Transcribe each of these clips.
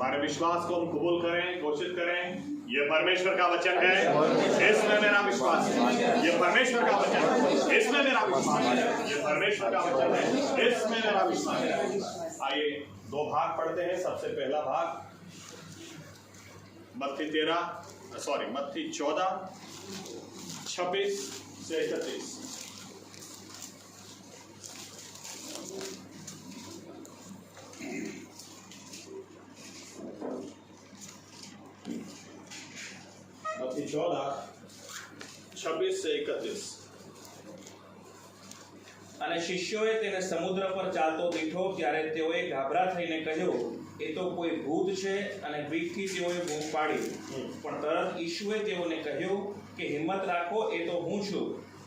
हमारे विश्वास को हम कबूल करें, घोषित करें, ये परमेश्वर का वचन है, इसमें मेरा विश्वास है। ये परमेश्वर का वचन है, इसमें मेरा विश्वास है। ये परमेश्वर का वचन है, इसमें मेरा विश्वास है। आइए दो भाग पढ़ते हैं। सबसे पहला भाग मत्ती 14 26 से 31। मत्ती 14 26 से 31। અને શિષ્યોએ તેને સમુદ્ર પર ચાલતો દીઠો ત્યારે તેઓએ ગાભરા થઈને કહ્યું, એ તો કોઈ ભૂત છે, અને બીકથી તેઓએ બૂમ પાડી. પણ તરત ઈશુએ તેઓને કહ્યું કે હિંમત રાખો, એ તો હું છું,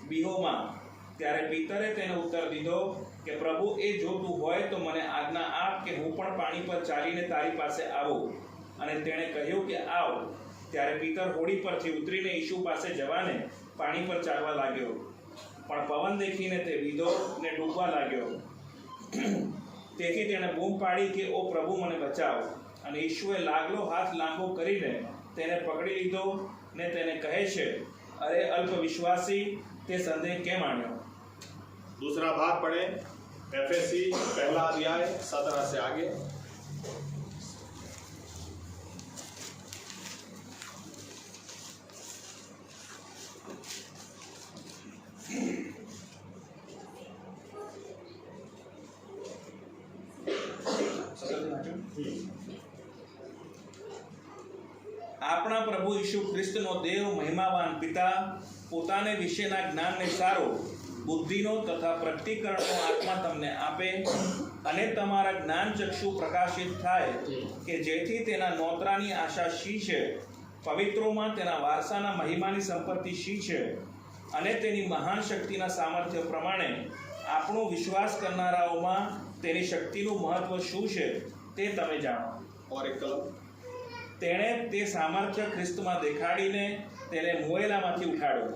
બીહોમાં. ત્યારે પીતરે તેને ઉત્તર દીધો કે પ્રભુ, એ જો તું હોય તો મને આજ્ઞા આપ કે હું પણ પાણી પર ચાલીને તારી પાસે આવું. અને તેણે કહ્યું કે આવ. ત્યારે પીતર હોડી પરથી ઉતરીને ઈશુ પાસે જવાને પાણી પર ચાલવા લાગ્યો. પણ પવન દેખીને તે બીધો ને ડૂબવા લાગ્યો. તેથી તેણે બૂમ પાડી કે ઓ પ્રભુ, મને બચાવ. અને ઈશુએ લાગલો હાથ લાંબો કરીને તેને પકડી લીધો ને તેને કહે છે, અરે અલ્પ વિશ્વાસી, તે સંદેહ કેમ આણ્યો? दूसरा भाग पढ़े एफएससी पहला अध्याय 17 से आगे। આપણા પ્રભુ ઈસુ ખ્રિસ્તનો દેવ મહિમાવાન પિતા પોતાને વિશેના જ્ઞાનને સારો, બુદ્ધિનો તથા પ્રગટીકરણનો આત્મા તમને આપે અને તમારા જ્ઞાનચક્ષુ પ્રકાશિત થાય કે જેથી તેના નોતરાની આશા શી છે, પવિત્રોમાં તેના વારસાના મહિમાની સંપત્તિ શી છે અને તેની મહાન શક્તિના સામર્થ્ય પ્રમાણે આપણો વિશ્વાસ કરનારાઓમાં તેની શક્તિનું મહત્વ શું છે તે તમે જાણો. और एक कलम તેણે તે સામર્થ્ય ખ્રિસ્તમાં દેખાડીને તેને મુએલામાંથી ઉઠાડ્યો.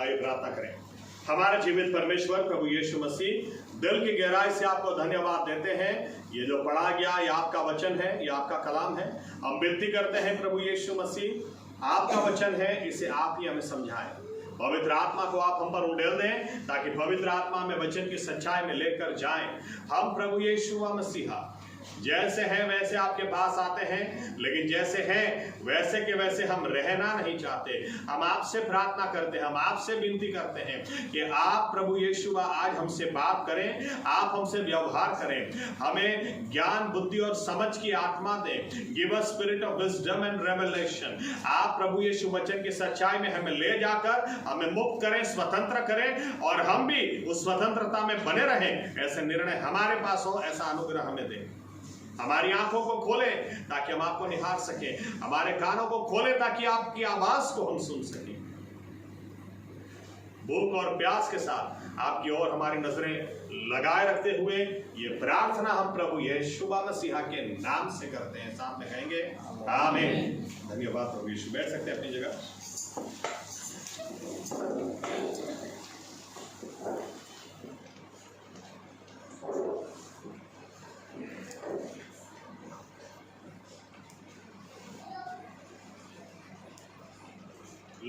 आइए प्रार्थना करें। हमारे जीवित परमेश्वर प्रभु यीशु मसीह, दिल की गहराई से आपको धन्यवाद देते हैं। ये जो पढ़ा गया ये आपका वचन है, ये आपका कलाम है। हम विनती करते हैं प्रभु यीशु मसीह, आपका वचन है, इसे आप ही हमें समझाएं। पवित्र आत्मा को आप हम पर उड़ेल दें ताकि पवित्र आत्मा में वचन की सच्चाई में लेकर जाएं। हम प्रभु यीशु मसीहा जैसे हैं वैसे आपके पास आते हैं, लेकिन जैसे हैं वैसे के वैसे हम रहना नहीं चाहते। हम आपसे प्रार्थना करते हैं, हम आपसे विनती करते हैं कि आप प्रभु यीशु आज हमसे बात करें, आप हमसे व्यवहार करें, हमें ज्ञान, बुद्धि और समझ की आत्मा दें। Give us spirit of wisdom and revelation. आप प्रभु यीशु वचन की सच्चाई में हमें ले जाकर हमें मुक्त करें, स्वतंत्र करें, और हम भी उस स्वतंत्रता में बने रहें। ऐसे निर्णय हमारे पास हो, ऐसा अनुग्रह हमें दें। हमारी आंखों को खोले ताकि हम आपको निहार सकें, हमारे कानों को खोले ताकि आपकी आवाज को हम सुन सकें। भूख और प्यास के साथ आपकी ओर हमारी नजरें लगाए रखते हुए ये प्रार्थना हम प्रभु यीशु मसीह के नाम से करते हैं। साथ में कहेंगे आमीन। धन्यवाद प्रभु यीशु। बैठ सकते हैं अपनी जगह।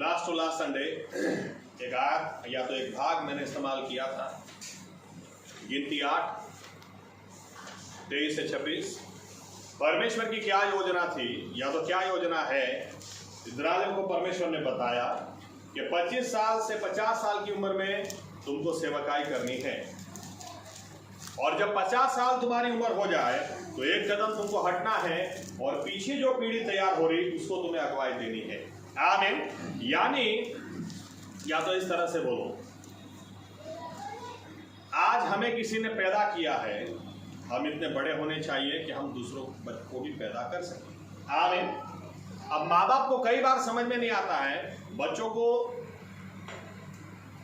लास्ट टू लास्ट संडे एक आयत या तो एक भाग मैंने इस्तेमाल किया था, गिनती 8 23 से 26। परमेश्वर की क्या योजना थी या तो क्या योजना है, इस्राएलियों को परमेश्वर ने बताया कि 25 साल से 50 साल की उम्र में तुमको सेवकाई करनी है, और जब 50 साल तुम्हारी उम्र हो जाए तो एक कदम तुमको हटना है और पीछे जो पीढ़ी तैयार हो रही उसको तुम्हें अगुवाई देनी है। आमीन। यानी या तो इस तरह से बोलो, आज हमें किसी ने पैदा किया है, हम इतने बड़े होने चाहिए कि हम दूसरों को भी पैदा कर सकें। आमीन। अब माँ बाप को कई बार समझ में नहीं आता है, बच्चों को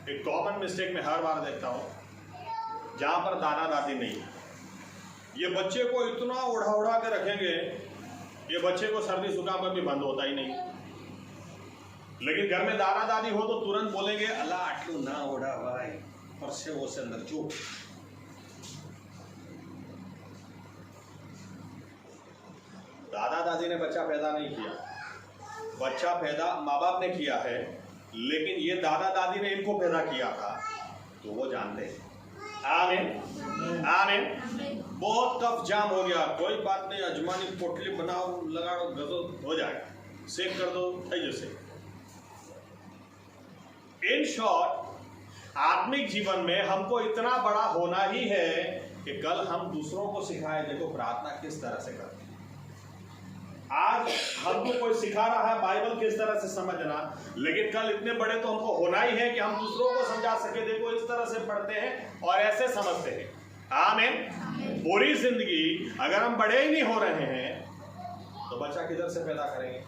एक कॉमन मिस्टेक में हर बार देखता हूं, जहां पर दादा दादी नहीं, ये बच्चे को इतना उड़ा उड़ा के रखेंगे, ये बच्चे को सर्दी जुकाम में भी बंद होता ही नहीं। लेकिन घर में दादा दादी हो तो तुरंत बोलेंगे अल्लाह आटलू ना ओढ़ा भाई, पर से वो से अंदर चुप। दादा दादी ने बच्चा पैदा नहीं किया, बच्चा पैदा माँ बाप ने किया है, लेकिन ये दादा दादी ने इनको पैदा किया था, तो वो जानते हैं। आमीन आमीन। बहुत कफ जाम हो गया, कोई बात नहीं, अजमानी पोटली बनाओ, लगाओ, गजो, हो जाएगा, सेक कर दो, जैसे। इन शॉर्ट, आत्मिक जीवन में हमको इतना बड़ा होना ही है कि कल हम दूसरों को सिखाएं, देखो प्रार्थना किस तरह से करते हैं। आज हमको कोई सिखा रहा है बाइबल किस तरह से समझना, लेकिन कल इतने बड़े तो हमको होना ही है कि हम दूसरों को समझा सके, देखो इस तरह से पढ़ते हैं और ऐसे समझते हैं। आमीन। पूरी जिंदगी अगर हम बड़े ही नहीं हो रहे हैं तो बच्चा किधर से पैदा करेंगे?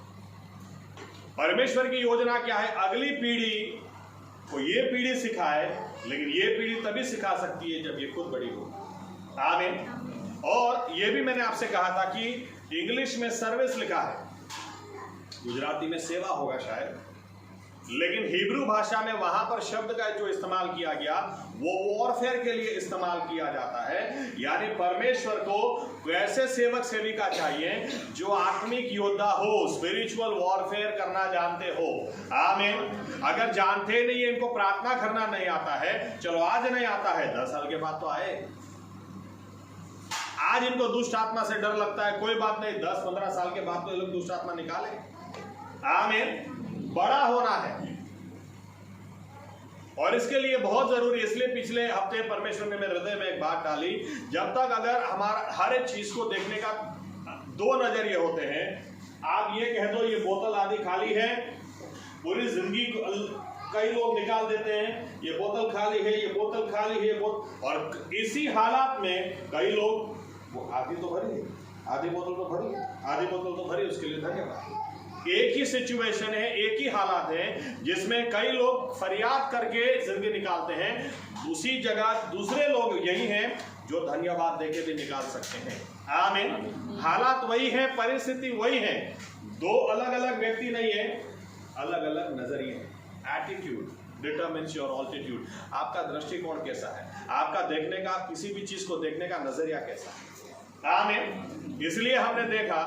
परमेश्वर की योजना क्या है? अगली पीढ़ी को ये पीढ़ी सिखाए, लेकिन ये पीढ़ी तभी सिखा सकती है जब ये खुद बड़ी हो। आमीन। और ये भी मैंने आपसे कहा था कि इंग्लिश में सर्विस लिखा है, गुजराती में सेवा होगा शायद, लेकिन हिब्रू भाषा में वहां पर शब्द का जो इस्तेमाल किया गया वो वॉरफेयर के लिए इस्तेमाल किया जाता है। यानी परमेश्वर को ऐसे सेवक सेविका चाहिए जो आत्मिक योद्धा हो, स्पिरिचुअल वॉरफेयर करना जानते हो। आमीन। अगर जानते नहीं है, इनको प्रार्थना करना नहीं आता है, चलो आज नहीं आता है, 10 साल के बाद तो आए। आज इनको दुष्ट आत्मा से डर लगता है, कोई बात नहीं, 10-15 साल के बाद तो ये लोग दुष्ट आत्मा निकाले। आमीन। बड़ा होना है और इसके लिए बहुत जरूरी, इसलिए पिछले हफ्ते परमेश्वर ने मेरे हृदय में एक बात डाली, जब तक अगर हमारा हर एक चीज को देखने का 2 नजरिए होते हैं। आप ये कह दो ये बोतल आधी खाली है, पूरी जिंदगी कई लोग निकाल देते हैं, ये बोतल खाली है, ये बोतल खाली है, और इसी हालात में कई लोग वो आधी तो भरी है, आधी बोतल तो भरी, आधी बोतल तो भरी, उसके लिए धन्यवाद। एक ही सिचुएशन है, एक ही हालात है जिसमें कई लोग फरियाद करके जिंदगी निकालते हैं, उसी जगह दूसरे लोग यही हैं जो धन्यवाद देके भी निकाल सकते हैं। आमीन। हालात वही है, परिस्थिति वही है, 2 अलग अलग व्यक्ति नहीं है, अलग अलग नजरिए हैं। Attitude determines your altitude. आपका दृष्टिकोण कैसा है, आपका देखने का, किसी भी चीज को देखने का नजरिया कैसा है। आमीन। इसलिए हमने देखा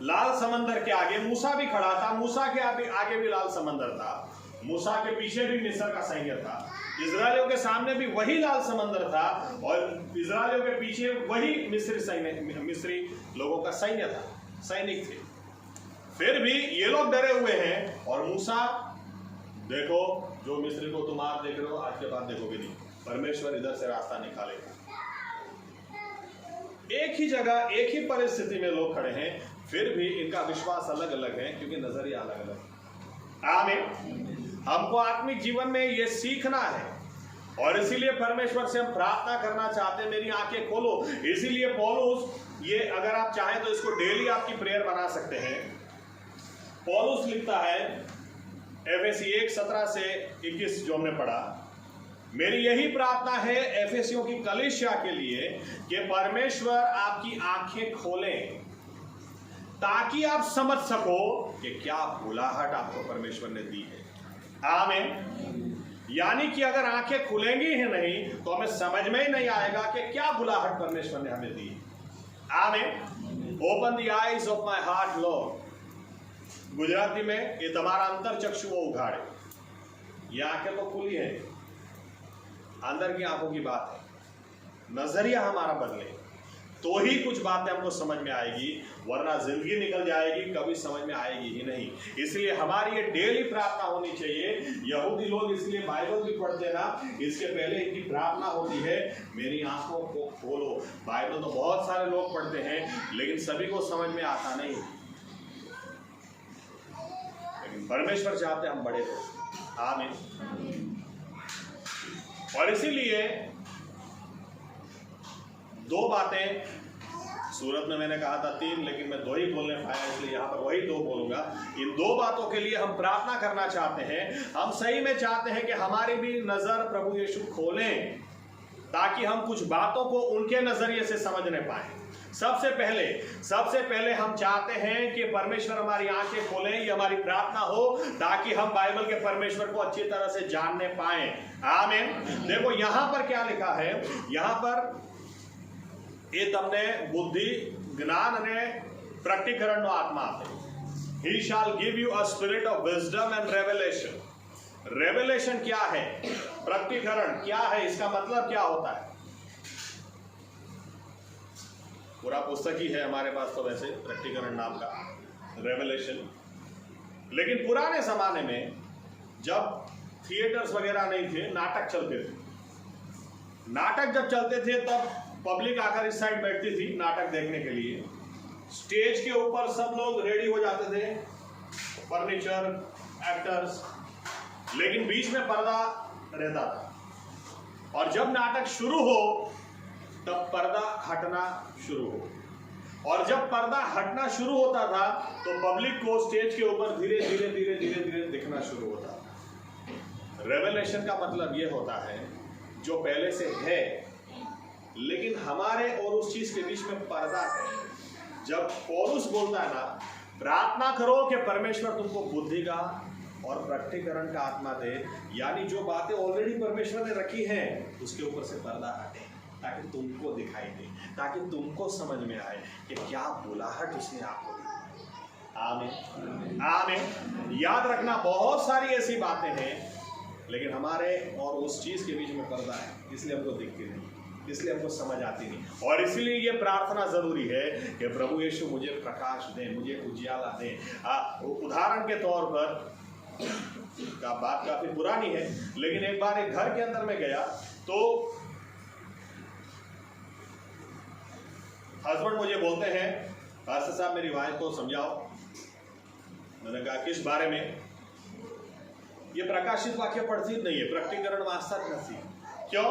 लाल समंदर के आगे मूसा भी खड़ा था, मूसा के आगे भी लाल समंदर था, मूसा के पीछे भी मिस्र का सैन्य था, इजरायलियों के सामने भी वही लाल समंदर था और इजरायलियों के पीछे वही मिस्री लोगों का सैन्य था, सैनिक थे। फिर भी ये लोग डरे हुए हैं और मूसा, देखो जो मिस्री को तुम आज देख रहे हो, आज के बाद देखोगे नहीं, परमेश्वर इधर से रास्ता निकालेगा। एक ही जगह, एक ही परिस्थिति में लोग खड़े हैं, फिर भी इनका विश्वास अलग अलग है क्योंकि नजरिया अलग अलग है। आमीन। हमको आत्मिक जीवन में ये सीखना है और इसीलिए परमेश्वर से हम प्रार्थना करना चाहते हैं, मेरी आंखें खोलो। इसीलिए पौलुस, ये अगर आप चाहें तो इसको डेली आपकी प्रेयर बना सकते हैं। पौलुस लिखता है एफएसी 1:17 से 21 जो हमने पढ़ा, मेरी यही प्रार्थना है एफेसियों की कलीसिया के लिए कि परमेश्वर आपकी आंखें खोलें ताकि आप समझ सको कि क्या बुलाहट आपको परमेश्वर ने दी है। आमीन। यानी कि अगर आंखें खुलेंगी ही नहीं तो हमें समझ में ही नहीं आएगा कि क्या बुलाहट परमेश्वर ने हमें दी है। आमीन। Open the eyes of my heart Lord. Gujarati में ये तुम्हारा अंतर चक्षुओं उघाड़े। ये आंखें तो खुली है, अंदर की आंखों की बात है। नजरिया हमारा बदले तो ही कुछ बातें हमको समझ में आएगी, वरना जिंदगी निकल जाएगी, कभी समझ में आएगी ही नहीं। इसलिए हमारी ये डेली प्रार्थना होनी चाहिए। यहूदी लोग इसलिए बाइबल भी पढ़ते ना, इसके पहले इनकी प्रार्थना होती है, मेरी आंखों को खोलो। बाइबल तो बहुत सारे लोग पढ़ते हैं लेकिन सभी को समझ में आता नहीं, लेकिन परमेश्वर चाहते हम बड़े हो। आमीन। और इसीलिए 2 बातें, सूरत में मैंने कहा था 3, लेकिन मैं 2 ही बोलने पाया, इसलिए यहाँ पर वही 2 बोलूंगा। इन 2 बातों के लिए हम प्रार्थना करना चाहते हैं। हम सही में चाहते हैं कि हमारी भी नजर प्रभु यीशु खोलें ताकि हम कुछ बातों को उनके नजरिए से समझने पाए। सबसे पहले हम चाहते हैं कि परमेश्वर हमारी आंखें खोलें, ये हमारी प्रार्थना हो ताकि हम बाइबल के परमेश्वर को अच्छी तरह से जानने पाएं। आमीन। देखो यहाँ पर क्या लिखा है, यहाँ पर ये तुमने बुद्धि જ્ઞાન અને પ્રકટીકરણનો આત્મા આપે. He shall give you a spirit of wisdom and revelation. Revelation क्या है, प्रकटीकरण क्या है, इसका मतलब क्या होता है? पूरा पुस्तक ही है हमारे पास तो वैसे प्रकटीकरण नाम का रेवलेशन. लेकिन पुराने जमाने में जब थिएटर्स वगैरह नहीं थे, नाटक चलते थे. नाटक जब चलते थे तब पब्लिक आकर इस साइड बैठती थी नाटक देखने के लिए. स्टेज के ऊपर सब लोग रेडी हो जाते थे, फर्नीचर, एक्टर्स, लेकिन बीच में पर्दा रहता था. और जब नाटक शुरू हो तब पर्दा हटना शुरू हो. और जब पर्दा हटना शुरू होता था तो पब्लिक को स्टेज के ऊपर धीरे धीरे धीरे धीरे धीरे दिखना शुरू होता था. रेवलेशन का मतलब यह होता है जो पहले से है लेकिन हमारे और उस चीज के बीच में पर्दा है. जब पौलुस बोलता है ना, प्रार्थना करो कि परमेश्वर तुमको बुद्धि का और प्रकटीकरण का आत्मा दे, यानी जो बातें ऑलरेडी परमेश्वर ने रखी हैं उसके ऊपर से पर्दा हटे ताकि तुमको दिखाई दे, ताकि तुमको समझ में आए कि क्या बुलाहट उसने आपको दी. आमीन, आमीन. याद रखना, बहुत सारी ऐसी बातें हैं लेकिन हमारे और उस चीज के बीच में पर्दा है, इसलिए हमको दिखती नहीं, इसलिए हमको समझ आती नहीं. और इसलिए ये प्रार्थना जरूरी है कि प्रभु यीशु मुझे प्रकाश दे, मुझे उजियाला दे. उदाहरण के तौर पर का बात काफी पुरानी है, लेकिन एक बार एक घर के अंदर में गया तो हस्बैंड मुझे बोलते हैं, पास्टर साहब मेरी वाइफ को समझाओ. मैंने कहा किस बारे में? ये प्रकाशित वाक्य पढ़ती नहीं है, प्रकटीकरण मास्टर करती. क्यों?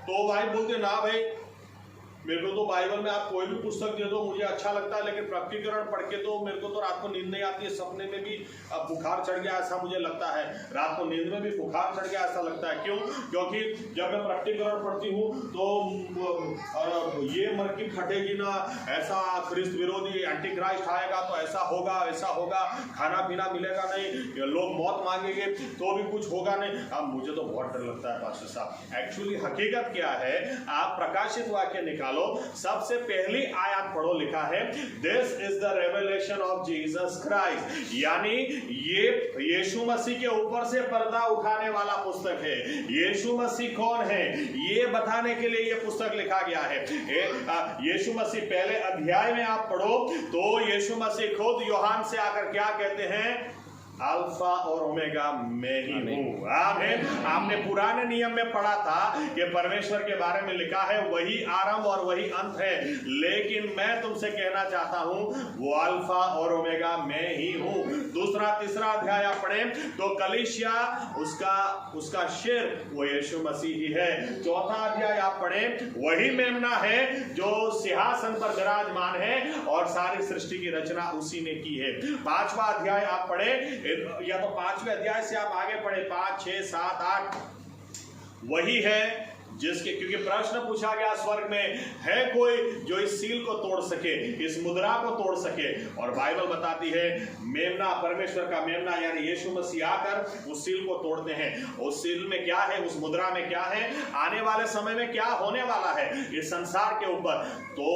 तो भाई बोलते ना भाई मेरे को तो बाइबल में आप कोई भी पुस्तक दे दो मुझे अच्छा लगता है, लेकिन प्रकटीकरण पढ़ के तो मेरे को तो रात को नींद नहीं आती है, सपने में भी बुखार चढ़ गया ऐसा मुझे लगता है, रात को नींद में भी बुखार चढ़ गया ऐसा लगता है. क्यों? क्योंकि जब मैं प्रकटीकरण पढ़ती हूँ तो ये मरकी फटेगी ना, ऐसा ख्रिस्त विरोधी एंटी क्राइस्ट आएगा तो ऐसा होगा, ऐसा होगा, खाना पीना मिलेगा नहीं, लोग मौत मांगेंगे तो भी कुछ होगा नहीं. अब मुझे तो बहुत डर लगता है पास्टर साहब. एक्चुअली हकीकत क्या है, आप प्रकाशित वाक्य निकालो, सबसे पहली आयत पढ़ो, लिखा है this is the revelation of Jesus Christ. यानी ये यीशु मसीह के ऊपर से पर्दा उठाने वाला पुस्तक है. यीशु मसीह कौन है ये बताने के लिए ये पुस्तक लिखा गया है. यीशु मसीह पहले अध्याय में आप पढ़ो तो यीशु मसीह खुद यूहन्ना से आकर क्या कहते हैं? अल्फा और ओमेगा मैं ही हूँ. आमीन. आपने पुराने नियम में पढ़ा था कि परमेश्वर के बारे में लिखा है वही आरंभ और वही अंत है, लेकिन मैं तुमसे कहना चाहता हूँ वो अल्फा और ओमेगा मैं ही हूँ. दूसरा तीसरा अध्याय आप पढ़े तो कलीसिया उसका सिर वो यीशु मसीह ही है. चौथा अध्याय आप पढ़े वही मेमना है जो सिंहासन पर विराजमान है और सारी सृष्टि की रचना उसी ने की है. पांचवा अध्याय आप पढ़े या तो पांचवें अध्याय से आप आगे पढ़े 5, 6, 7, 8, वही है जिसके, क्योंकि प्रश्न पूछा गया स्वर्ग में है कोई जो इस सील को तोड़ सके, इस मुद्रा को तोड़ सके, और बाइबल बताती है मेमना, परमेश्वर का मेमना यानी यीशु मसीह आकर उस सील को तोड़ते हैं. उस सील में क्या है, उस मुद्रा में क्या है, आने वाले समय में क्या होने वाला है इस संसार के ऊपर, तो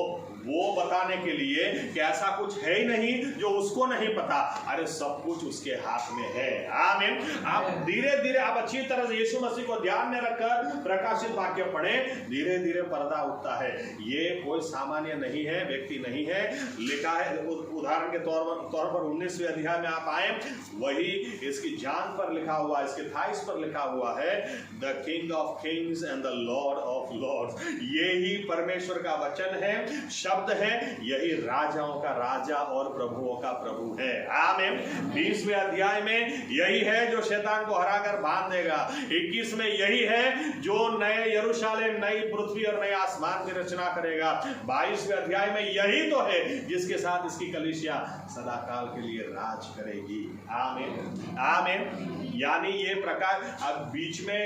वो बताने के लिए कि ऐसा कुछ है ही नहीं जो उसको नहीं पता. अरे सब कुछ उसके हाथ में है. आमीन. आप धीरे धीरे आप अच्छी तरह से यीशु मसीह को ध्यान में रखकर प्रकाशित वाक्य पढ़े, धीरे धीरे पर्दा उठता है. ये कोई सामान्य नहीं है, व्यक्ति नहीं है. लिखा है उदाहरण के तौर पर 19वें अध्याय में आप आए, वही इसकी जान पर लिखा हुआ, इसके थाइस पर लिखा हुआ है the king of kings and the lord of lords. ये ही परमेश्वर का वचन है, शब्द है, यही राजाओं का राजा और प्रभुओं का प्रभु है. आमीन. 20वें अध्याय में यही है जो शैतान को हराकर बांध देगा. 21 में यही है जो नए यरूशलेम, नई पृथ्वी और नए आसमान की रचना करेगा. 22वें अध्याय में यही तो है जिसके साथ इसकी कलीसिया सदाकाल के लिए राज करेगी. आमीन. आमीन. यानी ये प्रकार अब बीच में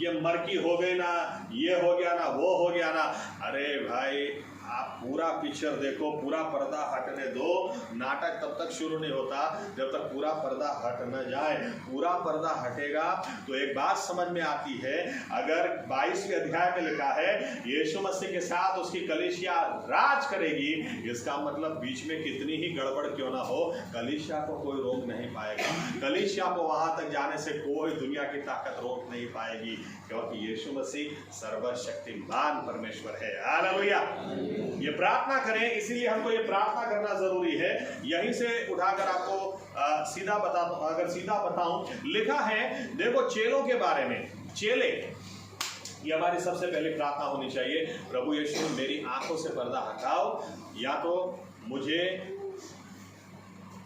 ये मरकी हो गई ना, ये हो गया ना, वो हो गया ना. अरे भाई आप पूरा पिक्चर देखो, पूरा पर्दा हटने दो। नाटक तब तक शुरू नहीं होता जब तक पूरा पर्दा हट न जाए। पूरा पर्दा हटेगा तो एक बात समझ में आती है। अगर 22वें अध्याय में लिखा है यीशु मसीह के साथ उसकी कलीसिया राज करेगी, इसका मतलब बीच में कितनी ही गड़बड़ क्यों ना हो, कलीसिया को कोई रोक नहीं पाएगा। कलीसिया को वहां तक जाने से कोई दुनिया की ताकत रोक नहीं पाएगी, क्योंकि यीशु मसीह सर्वशक्तिमान परमेश्वर है। हालेलुया। ये प्रार्थना करें, इसीलिए हमको ये प्रार्थना करना जरूरी है। यहीं से उठाकर आपको सीधा बताता हूं। अगर सीधा बताऊं, लिखा है देखो चेलों के बारे में। चेले, ये हमारी सबसे पहली प्रार्थना होनी चाहिए। प्रभु यीशु मेरी आंखों से पर्दा हटाओ, या तो मुझे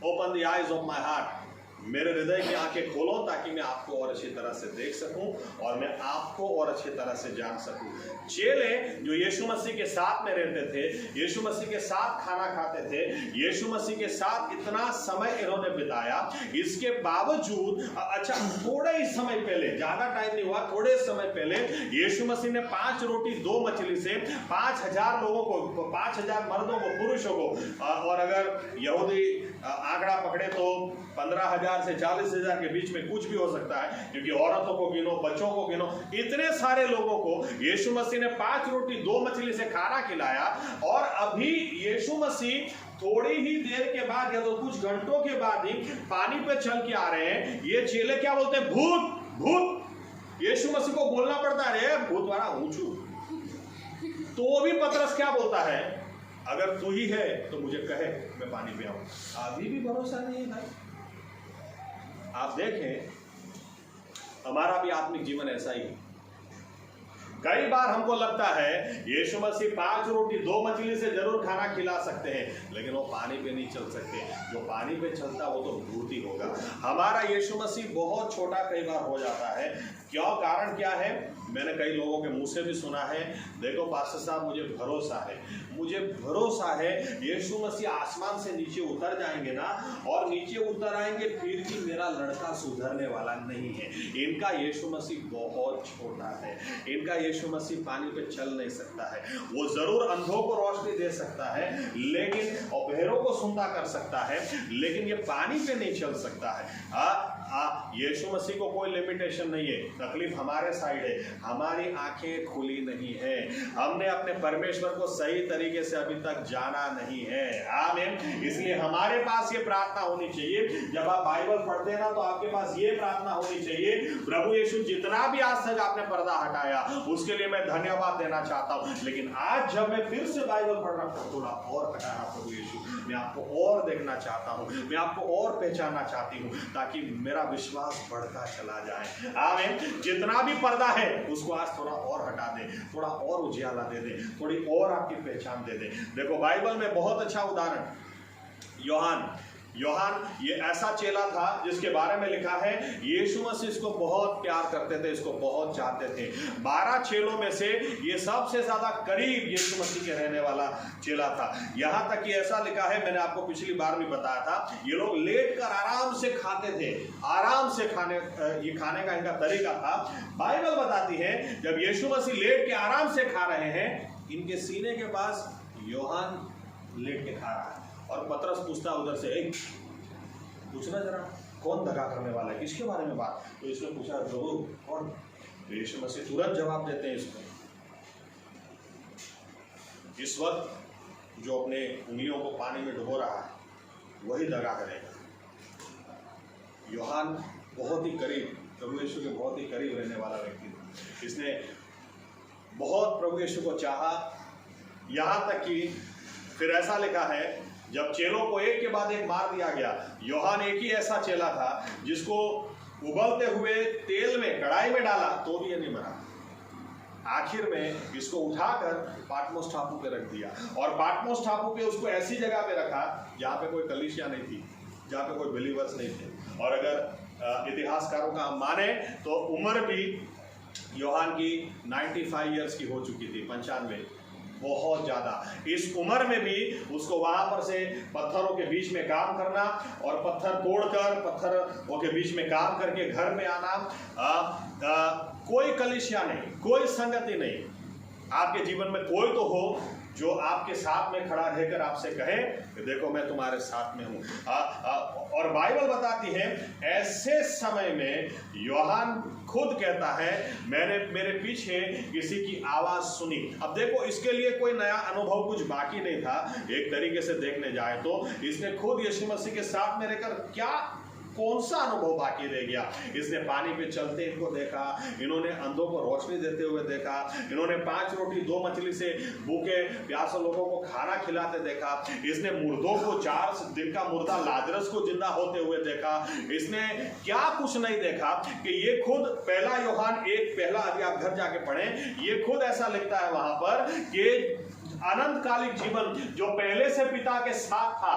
open the eyes of my heart, मेरे हृदय की आंखें खोलो ताकि मैं आपको और अच्छी तरह से देख सकूं और मैं आपको और अच्छी तरह से जान सकूं। चेले जो यीशु मसीह के साथ में रहते थे, यीशु मसीह के साथ खाना खाते थे, यीशु मसीह के साथ इतना समय इन्होंने बिताया, इसके बावजूद अच्छा थोड़े ही समय पहले, ज्यादा टाइम नहीं हुआ, थोड़े समय पहले यीशु मसीह ने 5 रोटी 2 मछली से 5000 लोगों को, 5000 मर्दों को, पुरुषों को, और अगर यहूदी आंकड़ा पकड़े तो 15,000 से 40,000 के बीच में कुछ भी हो सकता है, क्योंकि औरतों को गिनो, बच्चों को गिनो, इतने सारे लोगों को यीशु मसीह ने 5 रोटी 2 मछली से खाना खिलाया। और अभी यीशु मसीह थोड़ी ही देर के बाद या तो कुछ घंटों के बाद ही पानी पे चल के आ रहे हैं। ये चेले क्या बोलते हैं? भूत, भूत। यीशु मसीह को बोलना पड़ता है भूत वाला ऊंचू। तो भी पतरस क्या बोलता है? अगर तू ही है तो मुझे कहे, मैं पानी पे आऊं। अभी भी भरोसा नहीं है भाई। आप देखें, हमारा भी आत्मिक जीवन ऐसा ही है। कई बार हमको लगता है यीशु मसीह 5 रोटी 2 मछली से जरूर खाना खिला सकते हैं, लेकिन वो पानी पे नहीं चल सकते। जो पानी पे चलता वो तो भूत ही होगा। हमारा यीशु मसीह बहुत छोटा कई बार हो जाता है। क्यों? कारण क्या है? मैंने कई लोगों के मुंह से भी सुना है, देखो पास्टर साहब मुझे भरोसा है यीशु मसीह आसमान से नीचे उतर जाएंगे ना, और नीचे उतर आएंगे फिर भी मेरा लड़का सुधरने वाला नहीं है। इनका यीशु मसीह बहुत छोटा है, इनका यीशु मसीह पानी पे चल नहीं सकता है। वो जरूर अंधों को रोशनी दे सकता है, लेकिन और बहरों को सुनता कर सकता है, लेकिन ये पानी पे नहीं चल सकता है। यीशु मसीह को कोई लिमिटेशन नहीं है। तकलीफ हमारे साइड है, हमारी आंखें खुली नहीं है, हमने अपने परमेश्वर को सही तरीके से अभी तक जाना नहीं है। आमीन। इसलिए हमारे पास ये प्रार्थना होनी चाहिए। जब आप बाइबल पढ़ते हैं ना, तो आपके पास ये प्रार्थना होनी चाहिए, प्रभु यीशु जितना भी आज तक आपने पर्दा हटाया उसके लिए मैं धन्यवाद देना चाहता हूँ, लेकिन आज जब मैं फिर से बाइबल पढ़ रहा हूँ, थोड़ा और हटाना प्रभु यीशु, मैं आपको और देखना चाहता हूँ, मैं आपको और पहचानना चाहती हूँ, ताकि मेरा विश्वास बढ़ता चला जाए। आमीन। जितना भी पर्दा है उसको आज थोड़ा और हटा दे, थोड़ा और उजियाला दे दे, थोड़ी और आपकी पहचान दे दे। देखो बाइबल में बहुत अच्छा उदाहरण, योहान ये ऐसा चेला था जिसके बारे में लिखा है यीशु मसीह इसको बहुत प्यार करते थे, इसको बहुत चाहते थे। 12 चेलों में से ये सबसे ज्यादा करीब यीशु मसीह के रहने वाला चेला था। यहां तक कि ऐसा लिखा है, मैंने आपको पिछली बार भी बताया था, ये लोग लेट कर आराम से खाते थे, आराम से ये खाने का इनका तरीका था। बाइबल बताती है जब यीशु मसीह लेट के आराम से खा रहे हैं, इनके सीने के पास योहान लेट के खा रहा है, और पतरस पूछता उधर से, पूछना जरा कौन दगा करने वाला है, किसके बारे में बात? तो इसने पूछा प्रभु कौन? तो यीशु मसीह तुरंत जवाब देते हैं इसको, इस वक्त जो अपने उंगलियों को पानी में डुबो रहा है वही दगा करेगा। योहान बहुत ही करीब, प्रभु यीशु के बहुत ही करीब रहने वाला व्यक्ति था। इसने बहुत प्रभु यीशु को चाहा, यहां तक कि फिर ऐसा लिखा है जब चेलों को एक के बाद एक मार दिया गया, योहान एक ही ऐसा चेला था जिसको उबलते हुए तेल में कढ़ाई में डाला तो भी ये नहीं मरा। आखिर में इसको उठाकर पाटमोस टापू पे रख दिया, और पाटमोस टापू पे उसको ऐसी जगह पे रखा जहाँ पे कोई कलीसिया नहीं थी, जहाँ पे कोई बिलीवर्स नहीं थे। और अगर इतिहासकारों का हम माने तो उम्र भी योहान की 95 ईयर्स की हो चुकी थी, 95, बहुत ज्यादा। इस उम्र में भी उसको वहां पर से पत्थरों के बीच में काम करना, और पत्थर तोड़कर पत्थरों के बीच में काम करके घर में आना। कोई कलीसिया नहीं, कोई संगति नहीं। आपके जीवन में कोई तो हो जो आपके साथ में खड़ा रहकर आपसे कहे कि देखो मैं तुम्हारे साथ में हूं। और बाइबल बताती है ऐसे समय में यूहन्ना खुद कहता है मैंने मेरे पीछे किसी की आवाज सुनी। अब देखो इसके लिए कोई नया अनुभव कुछ बाकी नहीं था। एक तरीके से देखने जाए तो इसने खुद यीशु मसीह के साथ में रहकर क्या कौन सा अनुभव बाकी रह गया। इसने पानी पे चलते इनको देखा, इन्होंने अंधों को रोशनी देते हुए देखा, इन्होंने 5 रोटी 2 मछली से भूखे प्यासे लोगों को खाना खिलाते देखा, इसने मुर्दों को 4 दिन का मुर्दा लाजरस को जिंदा होते हुए देखा। इसने क्या कुछ नहीं देखा कि ये खुद पहला यूहन्ना 1 पहला अध्याय आप घर जाके पढ़ें, ये खुद ऐसा लिखता है वहां पर कि अनंतकालिक जीवन जो पहले से पिता के साथ था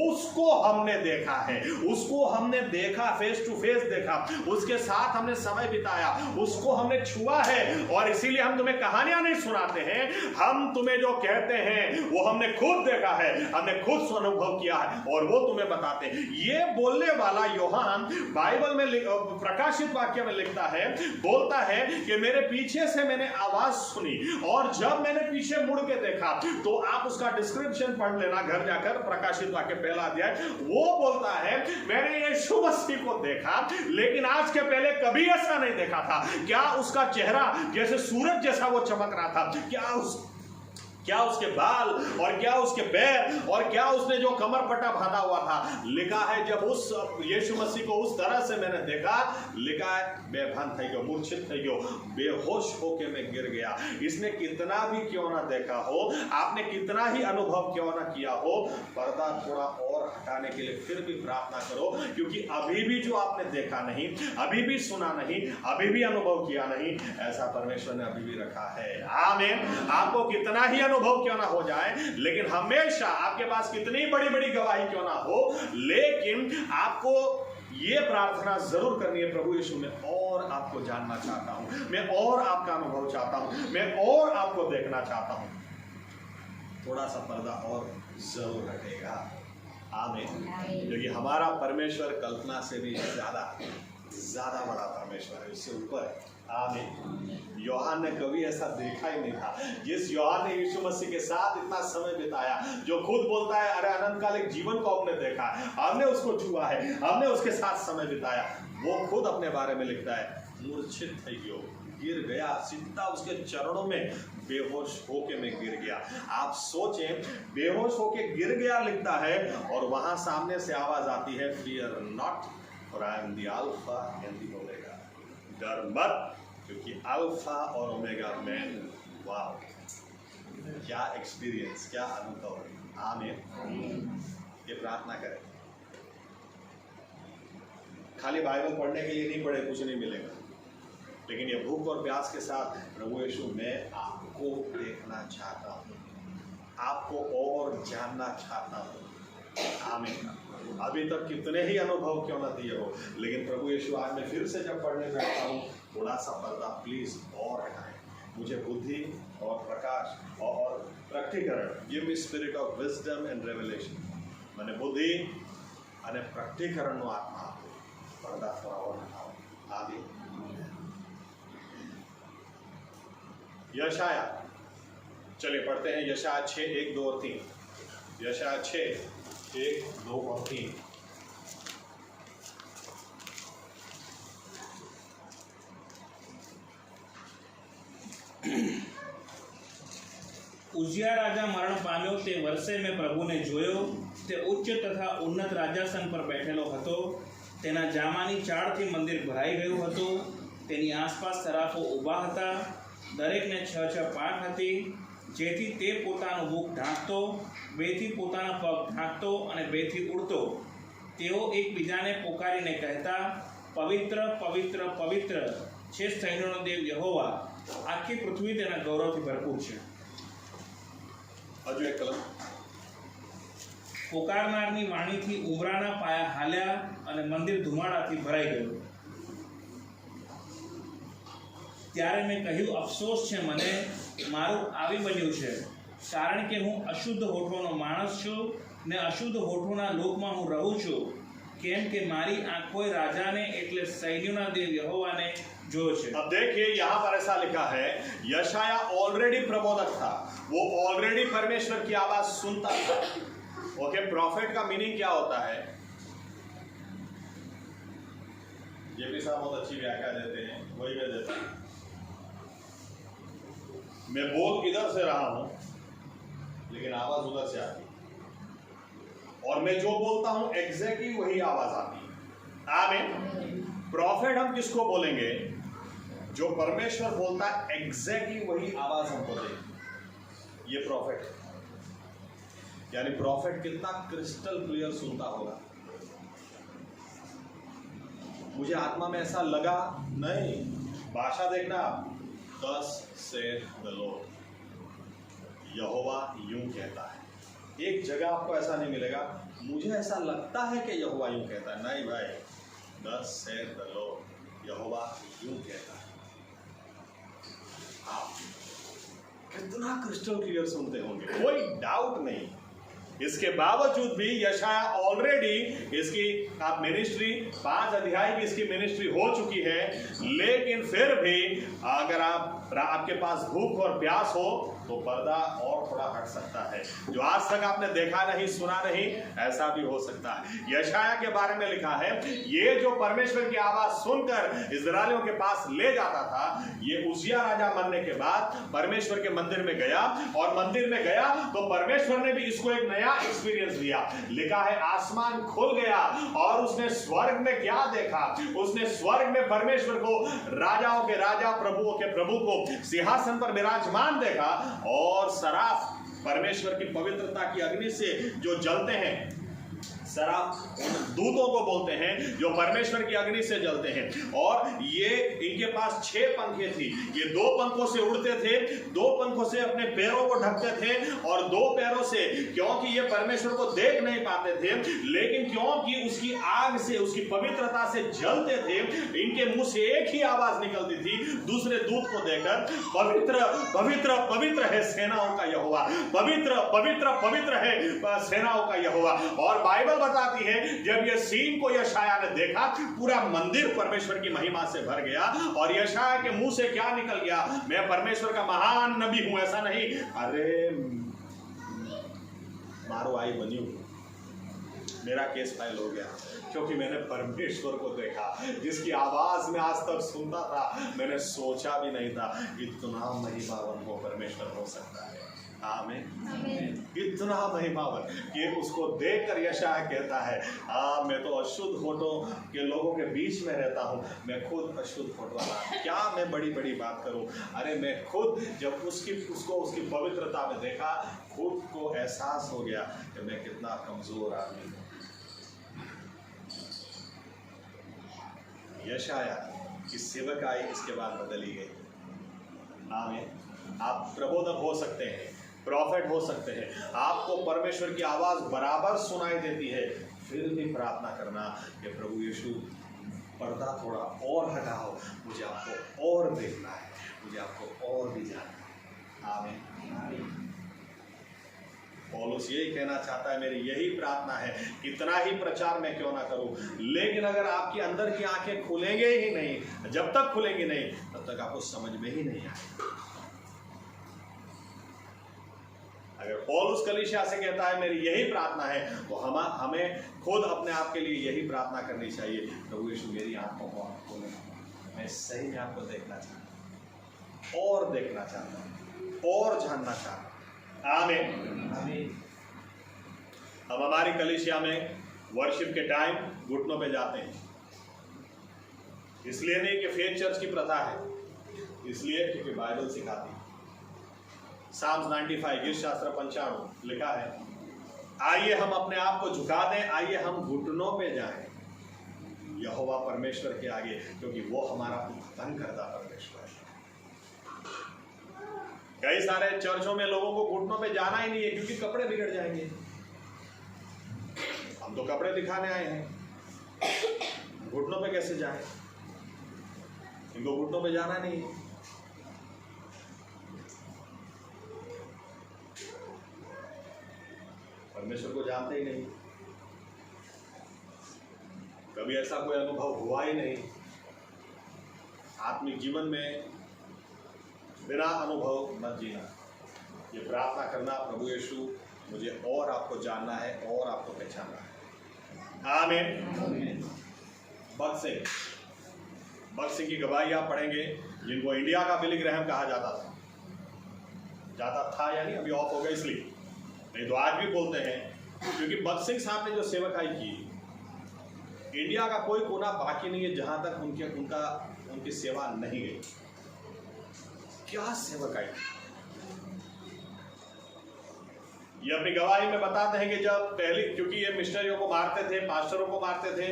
उसको हमने देखा है, उसको हमने देखा, फेस टू फेस देखा, उसके साथ हमने समय बिताया, उसको हमने छुआ है। और इसीलिए हम तुम्हें कहानियां नहीं सुनाते हैं, हम तुम्हें जो कहते हैं वो हमने खुद देखा है, हमने खुद अनुभव किया है और वो तुम्हें बताते हैं। ये बोलने वाला यूहन्ना बाइबल में प्रकाशित वाक्य में लिखता है, बोलता है कि मेरे पीछे से मैंने आवाज सुनी और जब मैंने पीछे मुड़ के देखा तो आप उसका डिस्क्रिप्शन पढ़ लेना घर जाकर, प्रकाशित वाक्य पहला अध्याय। वो बोलता है मैंने यीशु मसीह को देखा लेकिन आज के पहले कभी ऐसा नहीं देखा था। क्या उसका चेहरा जैसे सूरज जैसा वो चमक रहा था, क्या उसके बाल और क्या उसके पैर और क्या उसने जो कमर पट्टा बांधा हुआ था। लिखा है जब उस यीशु मसीह को उस तरह से मैंने देखा, लिखा है बेभान થઈ गयो, मूर्छित થઈ गयो, बेहोश होके मैं गिर गया। इसने कितना भी क्यों ना देखा हो, आपने कितना ही अनुभव क्यों ना किया हो, पर्दा थोड़ा और हटाने के लिए फिर भी प्रार्थना करो, क्योंकि अभी भी जो आपने देखा नहीं, अभी भी सुना नहीं, अभी भी अनुभव किया नहीं, ऐसा परमेश्वर ने अभी भी रखा है। आमीन। आपको कितना ही अनुभव क्यों ना हो जाए, लेकिन हमेशा आपके पास कितनी बड़ी बड़ी गवाही क्यों ना हो, लेकिन आपको ये प्रार्थना जरूर करनी है, प्रभु यीशु मैं और आपको जानना चाहता हूं, मैं और आपका अनुभव चाहता हूं, मैं और आपको देखना चाहता हूं। थोड़ा सा पर्दा और जरूर हटेगा। आमीन। क्योंकि हमारा परमेश्वर कल्पना से भी ज्यादा बड़ा परमेश्वर है, इससे ऊपर है। आमीन। यूहन्ना ने कभी ऐसा देखा ही नहीं था। जिस यूहन्ना ने यीशु मसीह के साथ इतना समय बिताया, जो खुद बोलता है अरे अनंतकालिक जीवन को हमने देखा, हमने उसको छुआ है, हमने उसके साथ समय बिताया, वो खुद अपने बारे में लिखता है मूर्छित થઈ ગયો, गिर गया, सीधा उसके चरणों में बेहोश होके मैं गिर गया। आप सोचें, बेहोश होके गिर गया लिखता है और वहां सामने से आवाज आती है fear not for I am the alpha and the omega. डर मत, क्योंकि अल्फा और ओमेगा में, वाह क्या एक्सपीरियंस, क्या अनुभव। आमीन। ये प्रार्थना करें, खाली बाइबल पढ़ने के लिए नहीं पढ़े, कुछ नहीं मिलेगा, लेकिन ये भूख और प्यास के साथ प्रभु यीशु मैं आपको देखना चाहता हूँ, आपको और जानना चाहता हूँ। आमीन। अभी तक कितने ही अनुभव क्यों ना दिए हो, लेकिन प्रभु यीशु आज मैं फिर से जब पढ़ने बैठता हूँ, थोड़ा सा पर्दा प्लीज और हटाएं, मुझे बुद्धि और प्रकाश और प्रकटीकरण, give me spirit of wisdom and revelation, मैंने बुद्धि અને પ્રકટીકરણનો આત્મા આપો, પડદા થોડા और हटाओ। आमीन। यशाया, चलिए पढ़ते हैं यशाया 6 1 2 और 3। यशाया 6 1 2 और 3। ઉજિયા રાજા મરણ પામ્યો તે વર્ષે મેં પ્રભુને જોયો, તે ઉચ્ચ તથા ઉન્નત રાજાસન પર બેઠેલો હતો, તેના જામાની ચાળથી મંદિર ભરાઈ ગયું હતું, તેની આસપાસ સરાફો ઊભા હતા, દરેકને 6 પાંખ હતી, જેથી તે પોતાનું મુખ ઢાંકતો, બેથી પોતાના પગ ઢાંકતો અને બેથી ઉડતો, તેઓ એકબીજાને પોકારીને કહેતા, પવિત્ર પવિત્ર પવિત્ર છે સૈન્યોનો દેવ યહોવા, આખી પૃથ્વી તેના ગૌરવથી ભરપૂર છે। હજુ એક કલમ। પોકારનારની વાણીથી ઉમરાના પાયા હાલ્યા અને મંદિર ધુમાડાથી ભરાઈ ગયું। ત્યારે મેં કહ્યું, અફસોસ છે મને, મારું આવી બન્યું છે, કારણ કે હું અશુદ્ધ હોઠોનો માણસ છું ને અશુદ્ધ હોઠોના લોકમાં હું રહું છું, કેમ કે મારી આંખોએ રાજાને એટલે સૈન્યોના દેવ યહોવાને જોયો છે। अब देखिए यहाँ पर ऐसा लिखा है, यशाया ऑलरेडी प्रबोधक था, वो ऑलरेडी परमेश्वर की आवाज सुनता था। ओके, प्रॉफिट का मीनिंग क्या होता है? जेपी साहब बहुत अच्छी व्याख्या देते हैं, वही मैं देता हूं। मैं बोल इधर से रहा हूं लेकिन आवाज उधर से आती है, और मैं जो बोलता हूं एग्जैक्टली वही आवाज आती है। आमीन। प्रॉफिट हम किसको बोलेंगे? जो परमेश्वर बोलता है एग्जैक्टली वही आवाज हमको देगी, ये प्रॉफिट है। यानी प्रॉफिट कितना क्रिस्टल क्लियर सुनता होगा। मुझे आत्मा में ऐसा लगा नहीं, भाषा देखना, thus saith the Lord, यहोवा यूं कहता है। एक जगह आपको ऐसा नहीं मिलेगा मुझे ऐसा लगता है कि यहोवा यूं कहता है, नहीं भाई, thus saith the Lord, यहोवा यूं कहता है। आप कितना क्रिस्टल क्लियर सुनते होंगे, कोई डाउट नहीं। इसके बावजूद भी यशाया ऑलरेडी इसकी आप मिनिस्ट्री 5 अध्याय की इसकी मिनिस्ट्री हो चुकी है, लेकिन फिर भी अगर आपके पास भूख और प्यास हो तो पर्दा और थोड़ा हट सकता है। जो आज तक आपने देखा नहीं, सुना नहीं, ऐसा भी हो सकता है। यशाया के बारे में लिखा है, ये जो परमेश्वर की आवाज सुनकर इस्राएलियों के पास ले जाता था, ये उजिया राजा मरने के बाद परमेश्वर के मंदिर में गया, और मंदिर में गया तो परमेश्वर ने भी इसको एक नया एक्सपीरियंस दिया। लिखा है आसमान खुल गया और उसने स्वर्ग में क्या देखा? उसने स्वर्ग में परमेश्वर को, राजाओं के राजा, प्रभुओं के प्रभु को सिंहासन पर विराजमान देखा, और सराफ परमेश्वर की पवित्रता की अग्नि से जो जलते हैं, सराफ दूतों को बोलते हैं जो परमेश्वर की अग्नि से जलते हैं, और ये इनके पास 6 पंखे थी। ये 2 पंखों से उड़ते थे, 2 पंखों से अपने पैरों को ढकते थे, और 2 पैरों से, क्योंकि ये परमेश्वर को देख नहीं पाते थे, लेकिन क्योंकि उसकी आग से, उसकी पवित्रता से जलते थे, इनके मुंह से एक ही आवाज निकलती थी दूसरे दूत को देखकर, पवित्र पवित्र पवित्र है सेनाओं का यहोवा, पवित्र पवित्र पवित्र है सेनाओं का यहोवा। और बाइबल बताती है जब ये सीन को यशाया ने देखा, पूरा मंदिर परमेश्वर की महिमा से भर गया, और यशाया के मुंह से क्या निकल गया? मैं परमेश्वर का महान नबी हूं, ऐसा नहीं, अरे मारो आई बनी हूं, मेरा केस फाइल हो गया, क्योंकि मैंने परमेश्वर को देखा जिसकी आवाज में आज तक सुनता था। मैंने सोचा भी नहीं था इतना महिमावन वो परमेश्वर हो सकता है। आमीन। इतना महिमावन कि उसको देखकर यशाया कहता है, मैं तो अशुद्ध होठों के लोगों के बीच में रहता हूँ, मैं खुद अशुद्ध होठ वाला, क्या मैं बड़ी बड़ी बात करूँ? अरे मैं खुद जब उसको उसकी पवित्रता में देखा, खुद को एहसास हो गया कि मैं कितना कमजोर आदमी हूँ। यशाया की सेवकाई इसके बाद बदली गई। आमीन। आप प्रबोधक हो सकते हैं, प्रॉफिट हो सकते हैं, आपको परमेश्वर की आवाज बराबर सुनाई देती है, फिर भी प्रार्थना करना कि प्रभु यीशु पर्दा थोड़ा और हटाओ, मुझे आपको और देखना है, मुझे आपको और भी जानना है। आमीन। पौलुस यही कहना चाहता है, मेरी यही प्रार्थना है, कितना ही प्रचार मैं क्यों ना करूं, लेकिन अगर आपकी अंदर की आंखें खुलेंगे ही नहीं, जब तक खुलेंगी नहीं तब तक आपको समझ में ही नहीं आएगा। अगर पौलुस कलीसिया से कहता है मेरी यही प्रार्थना है, तो हमें खुद अपने आप के लिए यही प्रार्थना करनी चाहिए, प्रभु यीशु मेरी आंखों को आप खोलें, मैं सही में आपको देखना चाहता हूं, और देखना चाहता हूं, और जानना चाहता हूं। आमीन। हम हमारी कलीसिया में वर्शिप के टाइम घुटनों पे जाते हैं, इसलिए नहीं कि फेथ चर्च की प्रथा है, इसलिए क्योंकि बाइबल सिखाती है। साम्स 95 गीत शास्त्र 95 लिखा है, आइए हम अपने आप को झुका दें, आइए हम घुटनों पे जाएं यहोवा परमेश्वर के आगे, क्योंकि वो हमारा उत्पन्न करता परमेश्वर है। कई सारे चर्चों में लोगों को घुटनों पे जाना ही नहीं है, क्योंकि कपड़े बिगड़ जाएंगे। हम तो कपड़े दिखाने आए हैं, घुटनों पे कैसे जाएं? इनको घुटनों पे जाना नहीं है। परमेश्वर को जानते ही नहीं, कभी ऐसा कोई अनुभव हुआ ही नहीं। आत्मिक जीवन में बिना अनुभव मत जीना। ये प्रार्थना करना, प्रभु यीशु मुझे और आपको जानना है और आपको पहचानना है। आमीन। भगत सिंह की गवाही आप पढ़ेंगे, जिनको इंडिया का बिली ग्रैहम कहा जाता था यानी अभी ऑफ हो गया इसलिए, नहीं तो आज भी बोलते हैं, क्योंकि भगत सिंह साहब ने जो सेवकाई की, इंडिया का कोई कोना बाकी नहीं है जहां तक उनकी सेवा नहीं गई। क्या सेवकाई! ये अपनी गवाही में बताते हैं कि जब पहले, क्योंकि ये मिशनरियों को मारते थे, पास्टरों को मारते थे,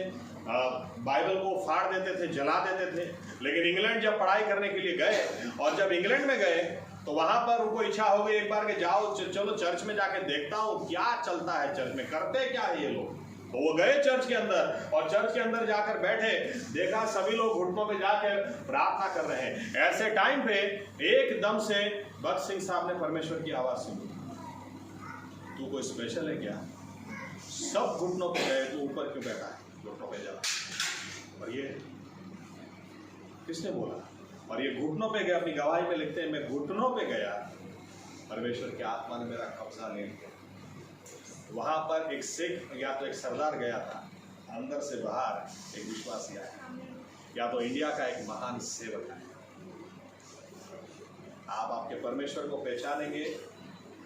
बाइबल को फाड़ देते थे, जला देते थे, लेकिन इंग्लैंड जब पढ़ाई करने के लिए गए, और जब इंग्लैंड में गए तो वहां पर उनको इच्छा हो गई एक बार के जाओ चलो चर्च में जाके देखता हूँ क्या चलता है, चर्च में करते क्या है ये लोग। तो वो गए चर्च के अंदर, और चर्च के अंदर जाकर बैठे, देखा सभी लोग घुटनों पे जाकर प्रार्थना कर रहे हैं। ऐसे टाइम पे एकदम से भगत सिंह साहब ने परमेश्वर की आवाज सुनी, तू कोई स्पेशल है क्या? सब घुटनों पे गए, तू ऊपर क्यों बैठा है, घुटनों पे जा। और ये किसने बोला? और ये घुटनों पे गया, अपनी गवाही में लिखते हैं, मैं घुटनों पे गया, परमेश्वर की आत्मा ने मेरा कब्जा ले लिया। वहां पर एक सिख या तो एक सरदार गया था, अंदर से बाहर एक विश्वासी आया, या तो इंडिया का एक महान सेवक है। आप आपके परमेश्वर को पहचानेंगे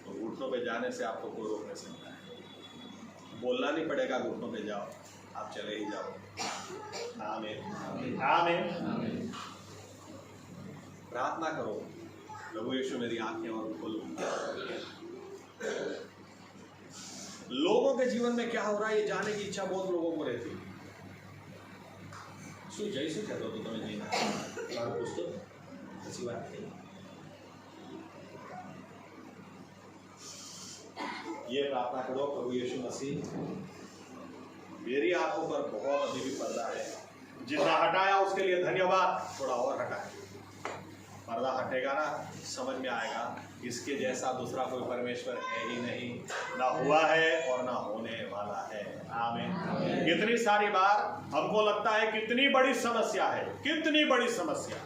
तो घुटनों पे जाने से आपको कोई रोक नहीं सकता है। बोलना नहीं पड़ेगा घुटनों पे जाओ, आप चले ही जाओ। आमीन, आमीन। प्रार्थना करो, प्रभु यीशु मेरी आंखें और खोलो। लोगों के जीवन में क्या हो रहा है ये जानने की इच्छा बहुत लोगों को रहती है। जैसे कहते हो तो तुम्हें जीना और कुछ तो ऐसी बात है। ये प्रार्थना करो, प्रभु यीशु मसीह मेरी आंखों पर बहुत अभी भी पर्दा है, जितना हटाया उसके लिए धन्यवाद, थोड़ा और हटाए। पर्दा हटेगा ना, समझ में आएगा इसके जैसा दूसरा कोई परमेश्वर है ही नहीं, ना हुआ है और ना होने वाला है। आमीन। कितनी सारी बार हमको लगता है कितनी बड़ी समस्या है, कितनी बड़ी समस्या।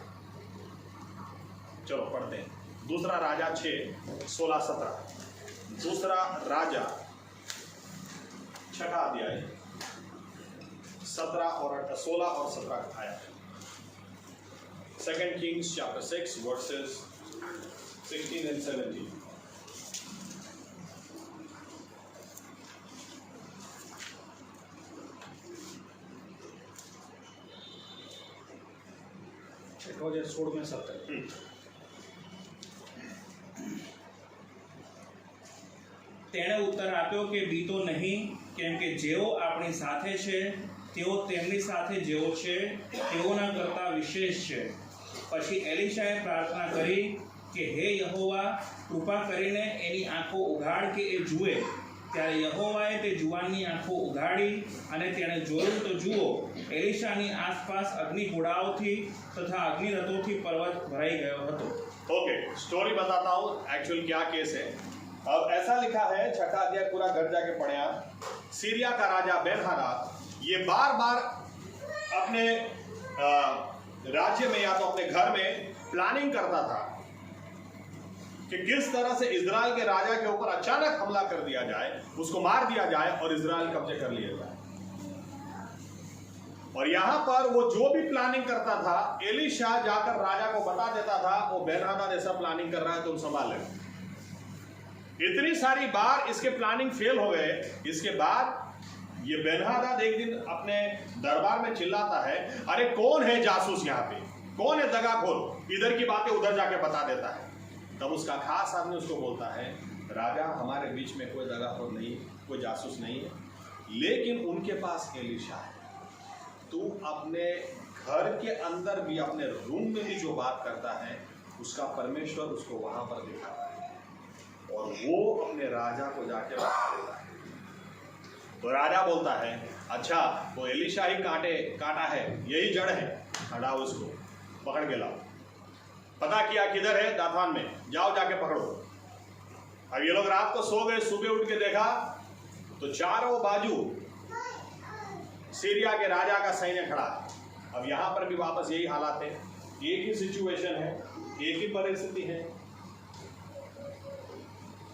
चलो पढ़ते हैं दूसरा राजा 6:16-17। दूसरा राजा 6 अध्याय 16 और 17 आया। 2 Kings chapter 6 verses 16 and 17। सोड़ में 17। તેણે ઉત્તર આપ્યો કે બીતો નહીં, કેમ કે જેઓ આપણી સાથે છે તેઓ તેમની સાથે જેઓ છે તેઓના કરતાં વિશેષ છે। પછી એલીશાએ પ્રાર્થના કરી કે હે યહોવા, કૃપા કરીને એની આંખો ઉઘાડ કે એ જુએ। ત્યારે યહોવાએ તે જુવાનની આંખો ઉઘાડી, અને તેણે જોયું તો જુઓ, એલીશાની આસપાસ અગ્નિઘોડાઓથી તથા અગ્નિરથોથી પર્વત ભરાઈ ગયો હતો। ओके, स्टोरी बताता हूँ एक्चुअल क्या केस है। अब ऐसा लिखा है, 6 अध्याय पूरा घर जाके पढ़े आप। सीरिया का राजा बेन-हदद ये बार बार अपने राज्य में या तो अपने घर में प्लानिंग करता था कि किस तरह से इजराइल के राजा के ऊपर अचानक हमला कर दिया जाए, उसको मार दिया जाए और इजराइल कब्जे कर लिया जाए। और यहां पर वो जो भी प्लानिंग करता था, एलीशा जाकर राजा को बता देता था वो बेन-हदद ऐसा प्लानिंग कर रहा है, तुम संभाल लेना। इतनी सारी बार इसके प्लानिंग फेल हो गए। इसके बाद ये बेन-हदद एक दिन अपने दरबार में चिल्लाता है, अरे कौन है जासूस यहाँ पे, कौन है दगाखोर, इधर की बातें उधर जाके बता देता है। तब उसका खास आदमी उसको बोलता है, राजा हमारे बीच में कोई दगाखोर नहीं, कोई जासूस नहीं है, लेकिन उनके पास एलीशा है। तू अपने घर के अंदर भी, अपने रूम में भी जो बात करता है उसका परमेश्वर उसको वहां पर दिखाता है, और वो अपने राजा को जाके बता देता है। तो राजा बोलता है, अच्छा वो एलीशा ही काटा है, यही जड़ है, हटाओ इसको, पकड़ के लाओ। पता किया किधर है, दाथान में, जाओ जाके पकड़ो। अब ये लोग रात को सो गए, सुबह उठ के देखा तो चारों बाजू सीरिया के राजा का सैन्य खड़ा है। अब यहां पर भी वापस यही हालात है, एक ही सिचुएशन है, एक ही परिस्थिति है।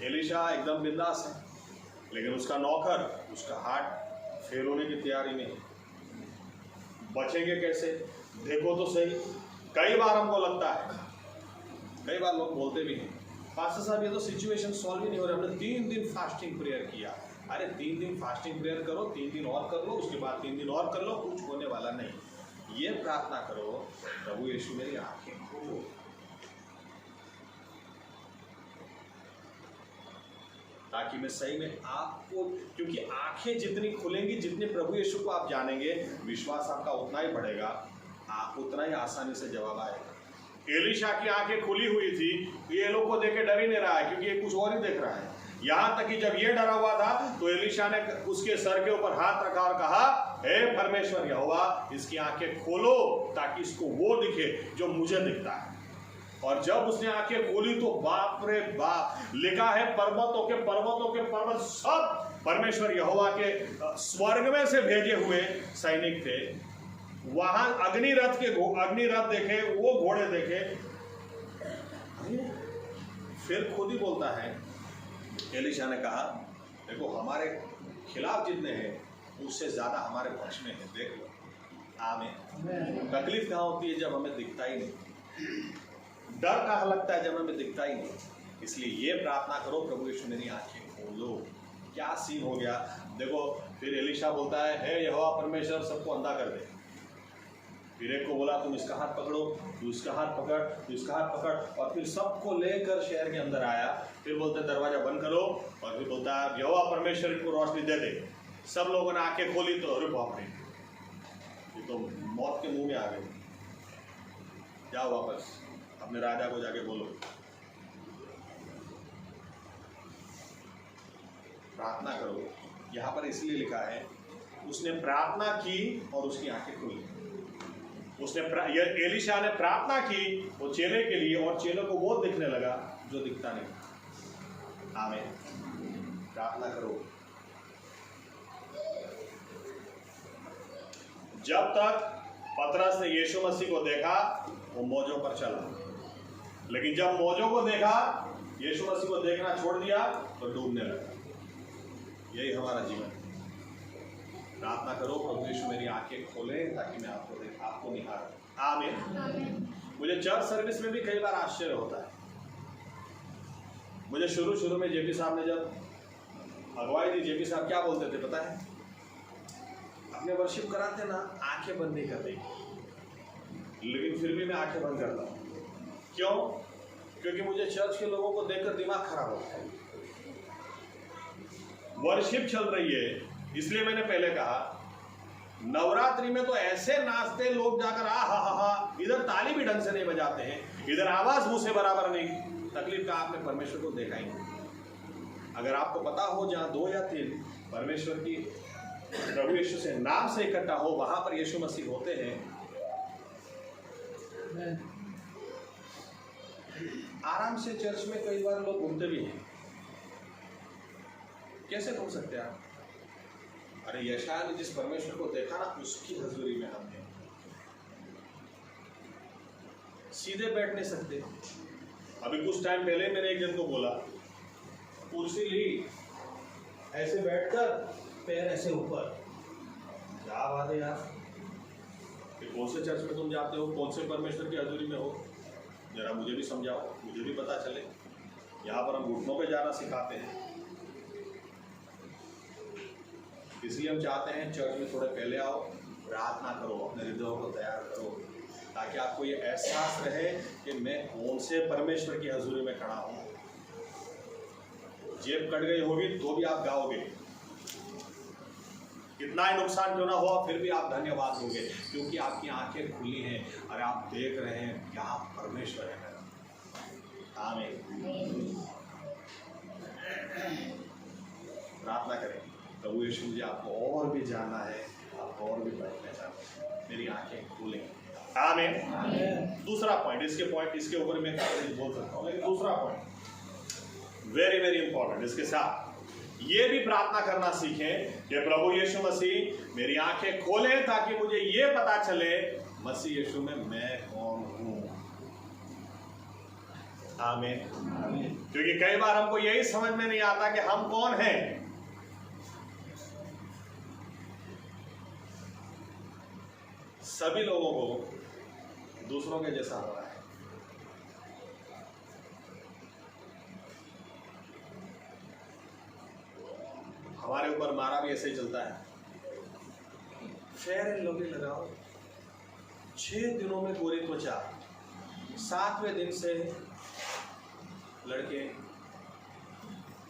एलिशा एकदम बिंदास है, लेकिन उसका नौकर, उसका हार्ट फेल होने की तैयारी में। बचेंगे कैसे? देखो तो सही। कई बार हमको लगता है, कई बार लोग बोलते भी हैं, पास्टर साहब ये तो सिचुएशन सॉल्व ही नहीं हो रहा, हमने 3 दिन फास्टिंग प्रेयर किया। अरे 3 दिन फास्टिंग प्रेयर करो, 3 दिन और कर लो, उसके बाद 3 दिन और कर लो, कुछ होने वाला नहीं। ये प्रार्थना करो, प्रभु यीशु मेरी आंखें खोलो, ताकि मैं सही में आपको, क्योंकि आंखें जितनी खुलेंगी, जितने प्रभु यीशु को आप जानेंगे, विश्वास आपका उतना ही बढ़ेगा, आप उतना ही आसानी से जवाब आएगा। एलिशा की आंखें खुली हुई थी, ये लोग को देख के डर ही नहीं रहा है, क्योंकि ये कुछ और ही देख रहा है। यहां तक कि जब ये डरा हुआ था तो एलिशा ने उसके सर के ऊपर हाथ रखा और कहा, हे परमेश्वर यहोवा, इसकी आंखें खोलो ताकि इसको वो दिखे जो मुझे दिखता है। और जब उसने आंखें खोली तो बाप रे बाप, लिखा है पर्वतों के पर्वत सब परमेश्वर यहोवा के स्वर्ग में से भेजे हुए सैनिक थे। वहां अग्निरथ देखे, वो घोड़े देखे। फिर खुद ही बोलता है, एलिशा ने कहा, देखो हमारे खिलाफ जितने हैं उससे ज्यादा हमारे पक्ष में है, देख लो। आमीन। तकलीफ कहाँ होती है? जब हमें दिखता ही नहीं। डर कहाँ लगता है? जब हमें दिखता ही नहीं। इसलिए ये प्रार्थना करो, प्रभु यीशु मेरी आंखें खोलो। क्या सीन हो गया देखो। फिर एलिशा बोलता है, हे यहोवा परमेश्वर, सबको अंधा कर दे। फिर एक को बोला, तुम इसका हाथ पकड़ो, तू इसका हाथ पकड़, तू इसका हाथ पकड़, और फिर सबको लेकर शहर के अंदर आया। फिर बोलते दरवाजा बंद करो, और फिर बोलता है यहोवा परमेश्वर को रोशनी दे दे। सब लोगों ने आंखें खोली तो अरे बाप रे, ये तो मौत के मुंह में आ गए। जाओ वापस अपने राजा को जाके बोलो। प्रार्थना करो। यहाँ पर इसलिए लिखा है, उसने प्रार्थना की और उसकी आंखें खुली। एलिशा ने प्रार्थना की वो चेले के लिए, और चेलों को वो दिखने लगा जो दिखता नहीं। आमीन। प्रार्थना करो। जब तक पतरस ने यीशु मसीह को देखा वो मौजों पर चला, लेकिन जब मौजों को देखा, यीशु मसीह को देखना छोड़ दिया तो डूबने लगा। यही हमारा जीवन। प्रार्थना करो, प्रभु यीशु मेरी आंखें खोले ताकि मैं आपको निहारूं। आमीन। मुझे चर्च सर्विस में भी कई बार आश्चर्य होता है। मुझे शुरू में जेपी साहब ने जब अगुवाई दी, जेपी साहब क्या बोलते थे पता है? अपने वर्शिप कराते ना, आंखें बंद नहीं करते, लेकिन फिर भी मैं आंखें बंद करता हूँ। क्यों? क्योंकि मुझे चर्च के लोगों को देखकर दिमाग खराब होता है। वर्शिप चल रही है, इसलिए मैंने पहले कहा, नवरात्रि में तो ऐसे नाचते लोग जाकर, आ हा हा हा, इधर ताली भी ढंग से नहीं बजाते हैं, इधर आवाज मुंह से बराबर नहीं। तकलीफ का आपने परमेश्वर को देखा ही नहीं। अगर आपको पता हो, जहां 2 या 3 परमेश्वर की प्रभु यीशु से नाम से इकट्ठा हो, वहां पर यीशु मसीह होते हैं। आराम से चर्च में कई बार लोग घूमते भी हैं। कैसे घूम सकते हैं आप? अरे यशाया ने जिस परमेश्वर को देखा ना, उसकी हजूरी में हम हैं। सीधे बैठ नहीं सकते। अभी कुछ टाइम पहले मैंने एक जन को बोला, कुर्सी ली, ऐसे बैठकर पैर ऐसे ऊपर। क्या बात है यार, कौन से चर्च में तुम जाते हो? कौन से परमेश्वर की हजूरी में हो? जरा मुझे भी समझाओ, मुझे भी पता चले। यहाँ पर हम घुटनों पे जाना सिखाते हैं, इसलिए हम चाहते हैं चर्च में थोड़े पहले आओ, प्रार्थना करो, अपने हृदयों को तैयार करो, ताकि आपको ये एहसास रहे कि मैं कौन से परमेश्वर की हजूरी में खड़ा हूँ। जेब कट गई होगी तो भी आप गाओगे, कितना ही नुकसान क्यों ना हो, फिर भी आप धन्यवाद दोगे, क्योंकि आपकी आंखें खुली हैं और आप देख रहे हैं कि आप परमेश्वर है मेरा। आमीन। प्रार्थना करें, प्रभु यीशु मुझे आपको और भी जानना है, आपको और भी पढ़ना चाहते हैं, मेरी आंखें खुलें। आमीन। दूसरा पॉइंट, इसके ऊपर मैं काफी बोल सकता हूँ, लेकिन दूसरा पॉइंट वेरी वेरी इंपॉर्टेंट, इसके साथ ये भी प्रार्थना करना सीखें कि प्रभु यीशु मसीह मेरी आंखें खोले, ताकि मुझे ये पता चले मसीह यीशु में मैं कौन हूं। आमीन। क्योंकि कई बार हमको यही समझ में नहीं आता कि हम कौन हैं। सभी लोगों को दूसरों के जैसा हो रहा है। हमारे ऊपर मारा भी ऐसे ही चलता है। फेयर एंड लवली लगाओ, 6 दिनों में गोरी त्वचा, 7वें दिन से लड़के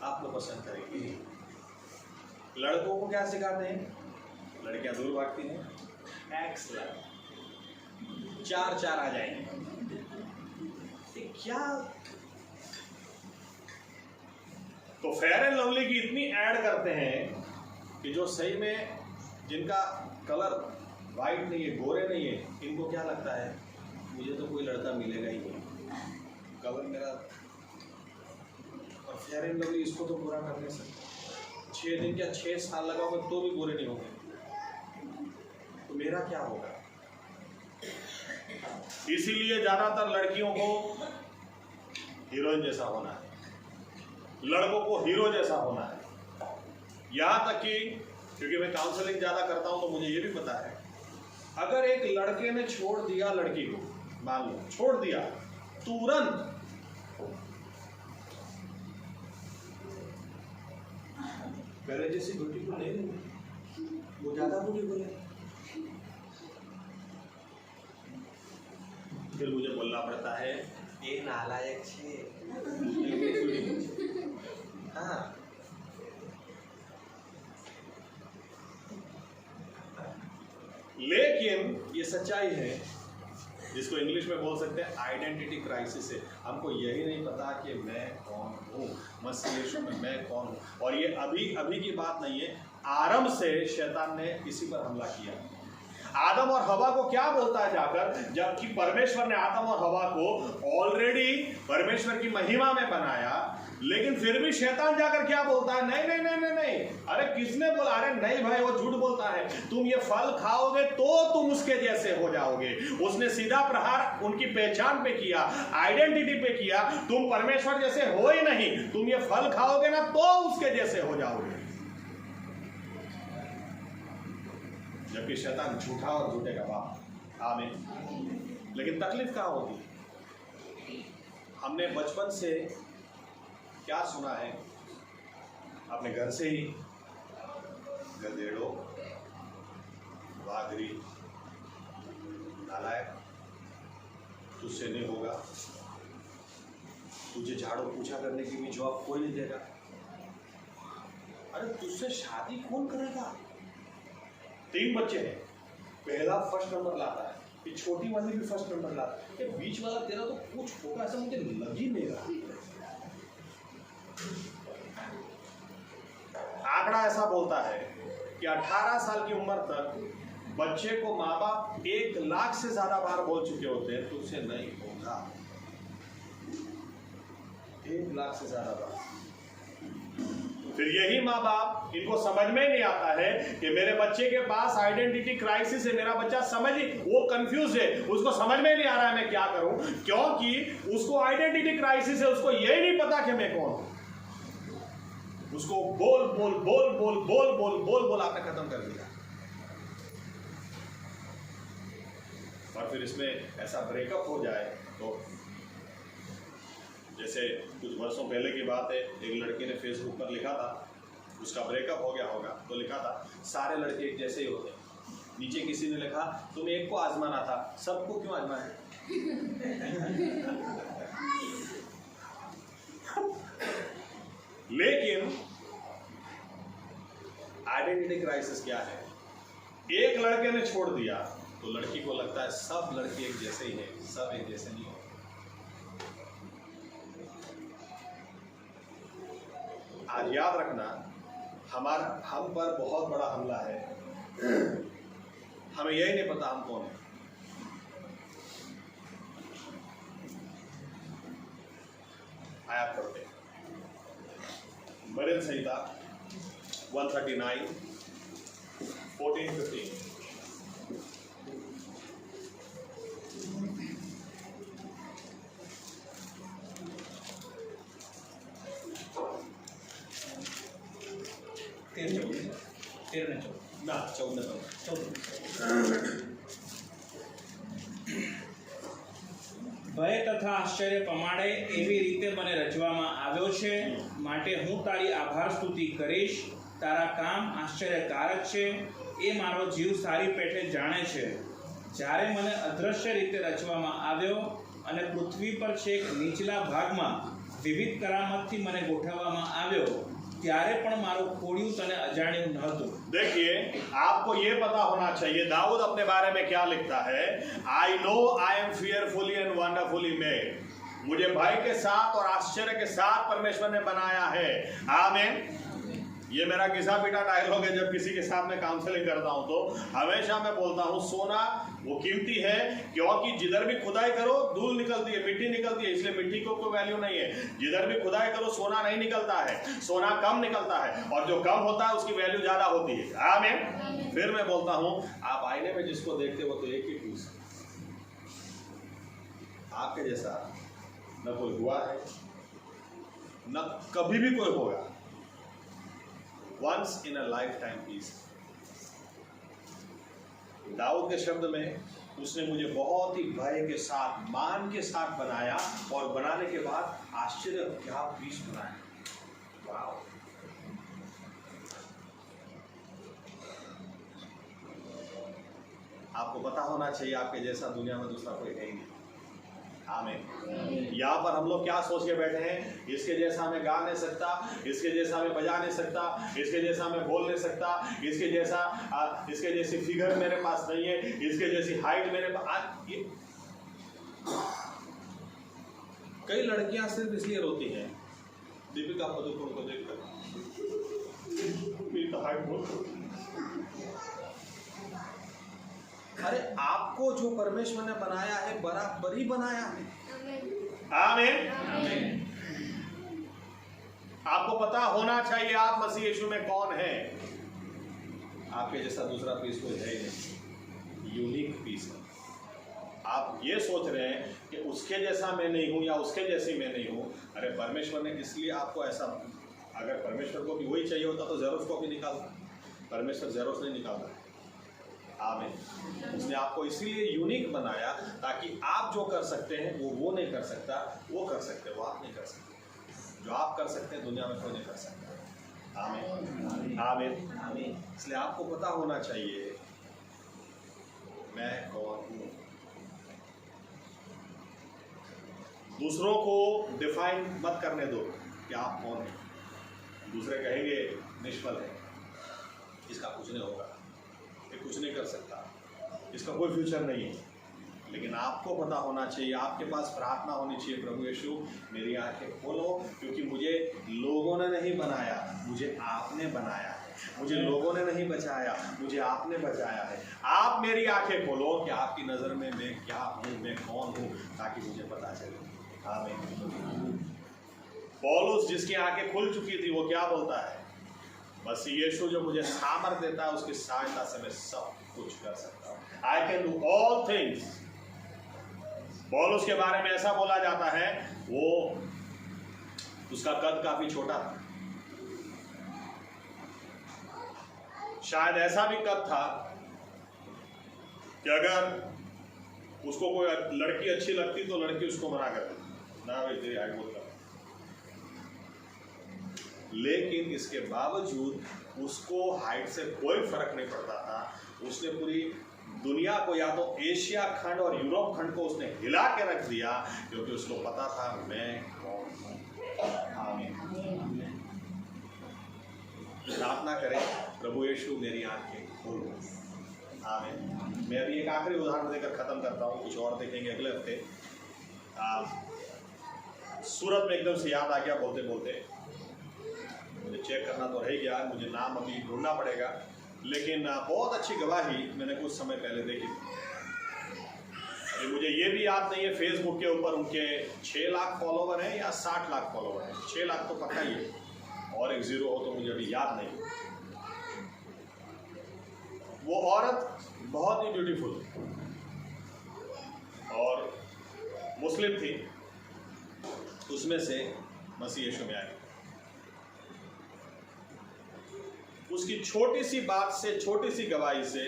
आपको पसंद करेंगे। लड़कों को क्या सिखाते हैं? लड़कियां दूर भागती हैं, एक्सलेंट, 4 आ जाएंगे। ये क्या? तो फेयर एंड लवली की इतनी ऐड करते हैं कि जो सही में जिनका कलर वाइट नहीं है, गोरे नहीं है, इनको क्या लगता है मुझे तो कोई लड़का मिलेगा ही नहीं, कलर मेरा। और फेयर एंड लवली इसको तो पूरा कर नहीं सकता। 6 दिन क्या 6 साल लगाओगे तो भी गोरे नहीं होंगे, तो मेरा क्या होगा? इसीलिए ज्यादातर लड़कियों को हीरोइन जैसा होना है, लड़कों को हीरो जैसा होना है। यहां तक कि क्योंकि मैं काउंसलिंग ज्यादा करता हूं तो मुझे ये भी पता है, अगर एक लड़के ने छोड़ दिया लड़की को, मान लो छोड़ दिया, तुरंत पहले जैसी ब्यूटीफुल नहीं रही, वो ज्यादा ब्यूटीफुल है। फिर मुझे बोलना पड़ता है ये नालायक छे। हाँ, लेकिन ये सच्चाई है जिसको इंग्लिश में बोल सकते हैं आइडेंटिटी क्राइसिस है। हमको यही नहीं पता कि मैं कौन हूँ, मसीह यीशु में मैं कौन हूँ। और ये अभी की बात नहीं है, आरंभ से शैतान ने इसी पर हमला किया। आदम और हवा को क्या बोलता है जाकर, जबकि परमेश्वर ने आदम और हवा को ऑलरेडी परमेश्वर की महिमा में बनाया, लेकिन फिर भी शैतान जाकर क्या बोलता है, नहीं नहीं नहीं नहीं नहीं, अरे किसने बोला? अरे नहीं भाई, वो झूठ बोलता है, तुम ये फल खाओगे तो तुम उसके जैसे हो जाओगे। उसने सीधा प्रहार उनकी पहचान पे किया, आइडेंटिटी पे किया। तुम परमेश्वर जैसे हो ही नहीं, तुम ये फल खाओगे ना तो उसके जैसे हो जाओगे। जबकि शैतान झूठा और झूठे का बाप। आमीन। लेकिन तकलीफ कहां होती? हमने बचपन से क्या सुना है? अपने घर से ही गधेड़ो, वागरी, नालायक, तुझसे नहीं होगा, तुझे झाड़ू पोछा करने की भी जॉब कोई नहीं देगा, अरे तुझसे शादी कौन करेगा? 3 बच्चे हैं, पहला फर्स्ट नंबर लाता है, ये छोटी वाली भी फर्स्ट नंबर लाता है, ये बीच वाला तेरा तो कुछ होगा ऐसा मुझे लग ही नहीं रहा। आंकड़ा ऐसा बोलता है कि 18 साल की उम्र तक बच्चे को माँ बाप 1 लाख से ज्यादा बार बोल चुके होते हैं तुझसे नहीं होगा, 1 लाख से ज्यादा बार। फिर यही माँ बाप, इनको समझ में नहीं आता है कि मेरे बच्चे के पास आइडेंटिटी क्राइसिस है, मेरा बच्चा वो कंफ्यूज है, उसको समझ में नहीं आ रहा है मैं क्या करूं, क्योंकि उसको आइडेंटिटी क्राइसिस है, उसको यही नहीं पता कि मैं कौन हूं। उसको बोल बोल बोल बोल बोल बोल बोल बोल आपने खत्म कर दिया। और फिर इसमें ऐसा ब्रेकअप हो जाए तो, जैसे कुछ वर्षों पहले की बात है, एक लड़की ने फेसबुक पर लिखा था, उसका ब्रेकअप हो गया होगा तो लिखा था सारे लड़के एक जैसे ही होते हैं। नीचे किसी ने लिखा तुम एक को आजमाना था, सबको क्यों आजमाए? लेकिन आइडेंटिटी क्राइसिस क्या है? एक लड़के ने छोड़ दिया तो लड़की को लगता है सब लड़के एक जैसे ही हैं, सब एक जैसे नहीं होते। आज याद रखना, हम पर बहुत बड़ा हमला है, हमें यही नहीं पता हम कौन है। आयात पढ़ते हैं, भजन संहिता 139, 14-15। 13 ને 14 ના 14 ને 15 ભય તથા આશ્ચર્ય પમાડે એવી રીતે મને રચવામાં આવ્યો છે, માટે હું તારી આભાર સ્તુતિ કરીશ. તારા કામ આશ્ચર્યકારક છે, એ મારો જીવ સારી પેઠે જાણે છે. જ્યારે મને અદ્રશ્ય રીતે રચવામાં આવ્યો અને પૃથ્વી પર છેક નીચલા ભાગમાં વિવિધ કરામતથી મને ગોઠવવામાં આવ્યો, ત્યારે પણ મારું ખોડિયું તને અજાણ્યું ન હતું. देखिए, आपको ये पता होना चाहिए दाऊद अपने बारे में क्या लिखता है. I know I am fearfully and wonderfully made. मुझे भय के साथ और आश्चर्य के साथ परमेश्वर ने बनाया है. आमीन. ये मेरा घिसा पीटा डायलॉग है. जब किसी के साथ मैं काउंसलिंग करता हूं तो हमेशा मैं बोलता हूं सोना वो कीमती है, क्योंकि जिधर भी खुदाई करो धूल निकलती है, मिट्टी निकलती है, इसलिए मिट्टी को कोई वैल्यू नहीं है. जिधर भी खुदाई करो सोना नहीं निकलता है, सोना कम निकलता है, और जो कम होता है उसकी वैल्यू ज्यादा होती है. आमीन. फिर मैं बोलता हूं आप आईने में जिसको देखते हो तो एक ही पीस आपके जैसा न कोई हुआ है न कभी भी कोई होगा. Once in a lifetime piece. Dawood के शब्द में उसने मुझे बहुत ही भय के साथ मान के साथ बनाया, और बनाने के बाद आश्चर्य क्या पीस बनाया. वाओ. आपको पता होना चाहिए आपके जैसा दुनिया में दूसरा कोई है ही नहीं. आमीन. यहाँ पर हम लोग क्या सोच के बैठे हैं, इसके जैसा मैं गा नहीं सकता, इसके जैसा मैं बजा नहीं सकता, इसके जैसा मैं बोल नहीं सकता, इसके जैसी फिगर मेरे पास नहीं है, इसके जैसी हाइट मेरे पास. कई लड़कियां सिर्फ इसलिए रोती हैं दीपिका पादुकोण को देखकर, मेरी तो हाइट बहुत. अरे आपको जो परमेश्वर ने बनाया है बराबर ही बनाया है. आमीन. आपको पता होना चाहिए आप मसीह यीशु में कौन है. आपके जैसा दूसरा पीस कोई है ही नहीं. यूनिक पीस है. आप ये सोच रहे हैं कि उसके जैसा मैं नहीं हूं या उसके जैसी मैं नहीं हूं. अरे परमेश्वर ने इसलिए आपको ऐसा, अगर परमेश्वर को भी वही चाहिए होता तो जेरोस को भी निकालता. परमेश्वर जेरोस नहीं निकालता. आमीन. उसने आपको इसीलिए यूनिक बनाया ताकि आप जो कर सकते हैं वो नहीं कर सकता, वो कर सकते वो आप नहीं कर सकते. जो आप कर सकते हैं दुनिया में कोई नहीं कर सकता. आमीन. आमीन. आमीन. इसलिए आपको पता होना चाहिए मैं कौन हूं. दूसरों को डिफाइन मत करने दो कि आप कौन हैं. दूसरे कहेंगे निष्फल है, इसका कुछ नहीं होगा, ये कुछ नहीं कर सकता, इसका कोई फ्यूचर नहीं है. लेकिन आपको पता होना चाहिए, आपके पास प्रार्थना होनी चाहिए, प्रभु यीशु मेरी आंखें खोलो, क्योंकि मुझे लोगों ने नहीं बनाया, मुझे आपने बनाया है. मुझे लोगों ने नहीं बचाया, मुझे आपने बचाया है. आप मेरी आंखें खोलो कि आपकी नज़र में मैं क्या हूँ, मैं कौन हूँ, ताकि मुझे पता चले. आमीन. पौलुस जिसकी आंखें खुल चुकी थी वो क्या बोलता है, बस यीशु जो मुझे सामर्थ देता है उसकी सहायता से मैं सब कुछ कर सकता हूँ. I can do all things. पौलुस के बारे में ऐसा बोला जाता है वो उसका कद काफी छोटा था. शायद ऐसा भी कद था कि अगर उसको कोई लड़की अच्छी लगती तो लड़की उसको मना कर देती, ना भाई तेरी हाइट बहुत कम. लेकिन इसके बावजूद उसको हाइट से कोई फर्क नहीं पड़ता था. उसने पूरी दुनिया को, या तो एशिया खंड और यूरोप खंड को उसने हिला के रख दिया, क्योंकि उसको पता था मैं कौन हूं. आमीन. प्रार्थना करें, प्रभु यीशु मेरी आंखें खोलो. आमीन. मैं अभी एक आखिरी उदाहरण देकर खत्म करता हूँ, कुछ और देखेंगे अगले हफ्ते. सूरत में एकदम से याद आ गया बोलते बोलते, मुझे चेक करना तो रह गया, मुझे नाम अभी ढूंढना पड़ेगा, लेकिन बहुत अच्छी गवाही मैंने कुछ समय पहले देखी. अभी मुझे ये भी याद नहीं है फेसबुक के ऊपर उनके 6 लाख फॉलोवर हैं या 60 लाख फॉलोवर हैं. 6 लाख तो पक्का ही है, और एक जीरो हो तो मुझे अभी याद नहीं. वो औरत बहुत ही ब्यूटीफुल और मुस्लिम थी, उसमें से मसीह यीशु में आई. उसकी छोटी सी बात से, छोटी सी गवाही से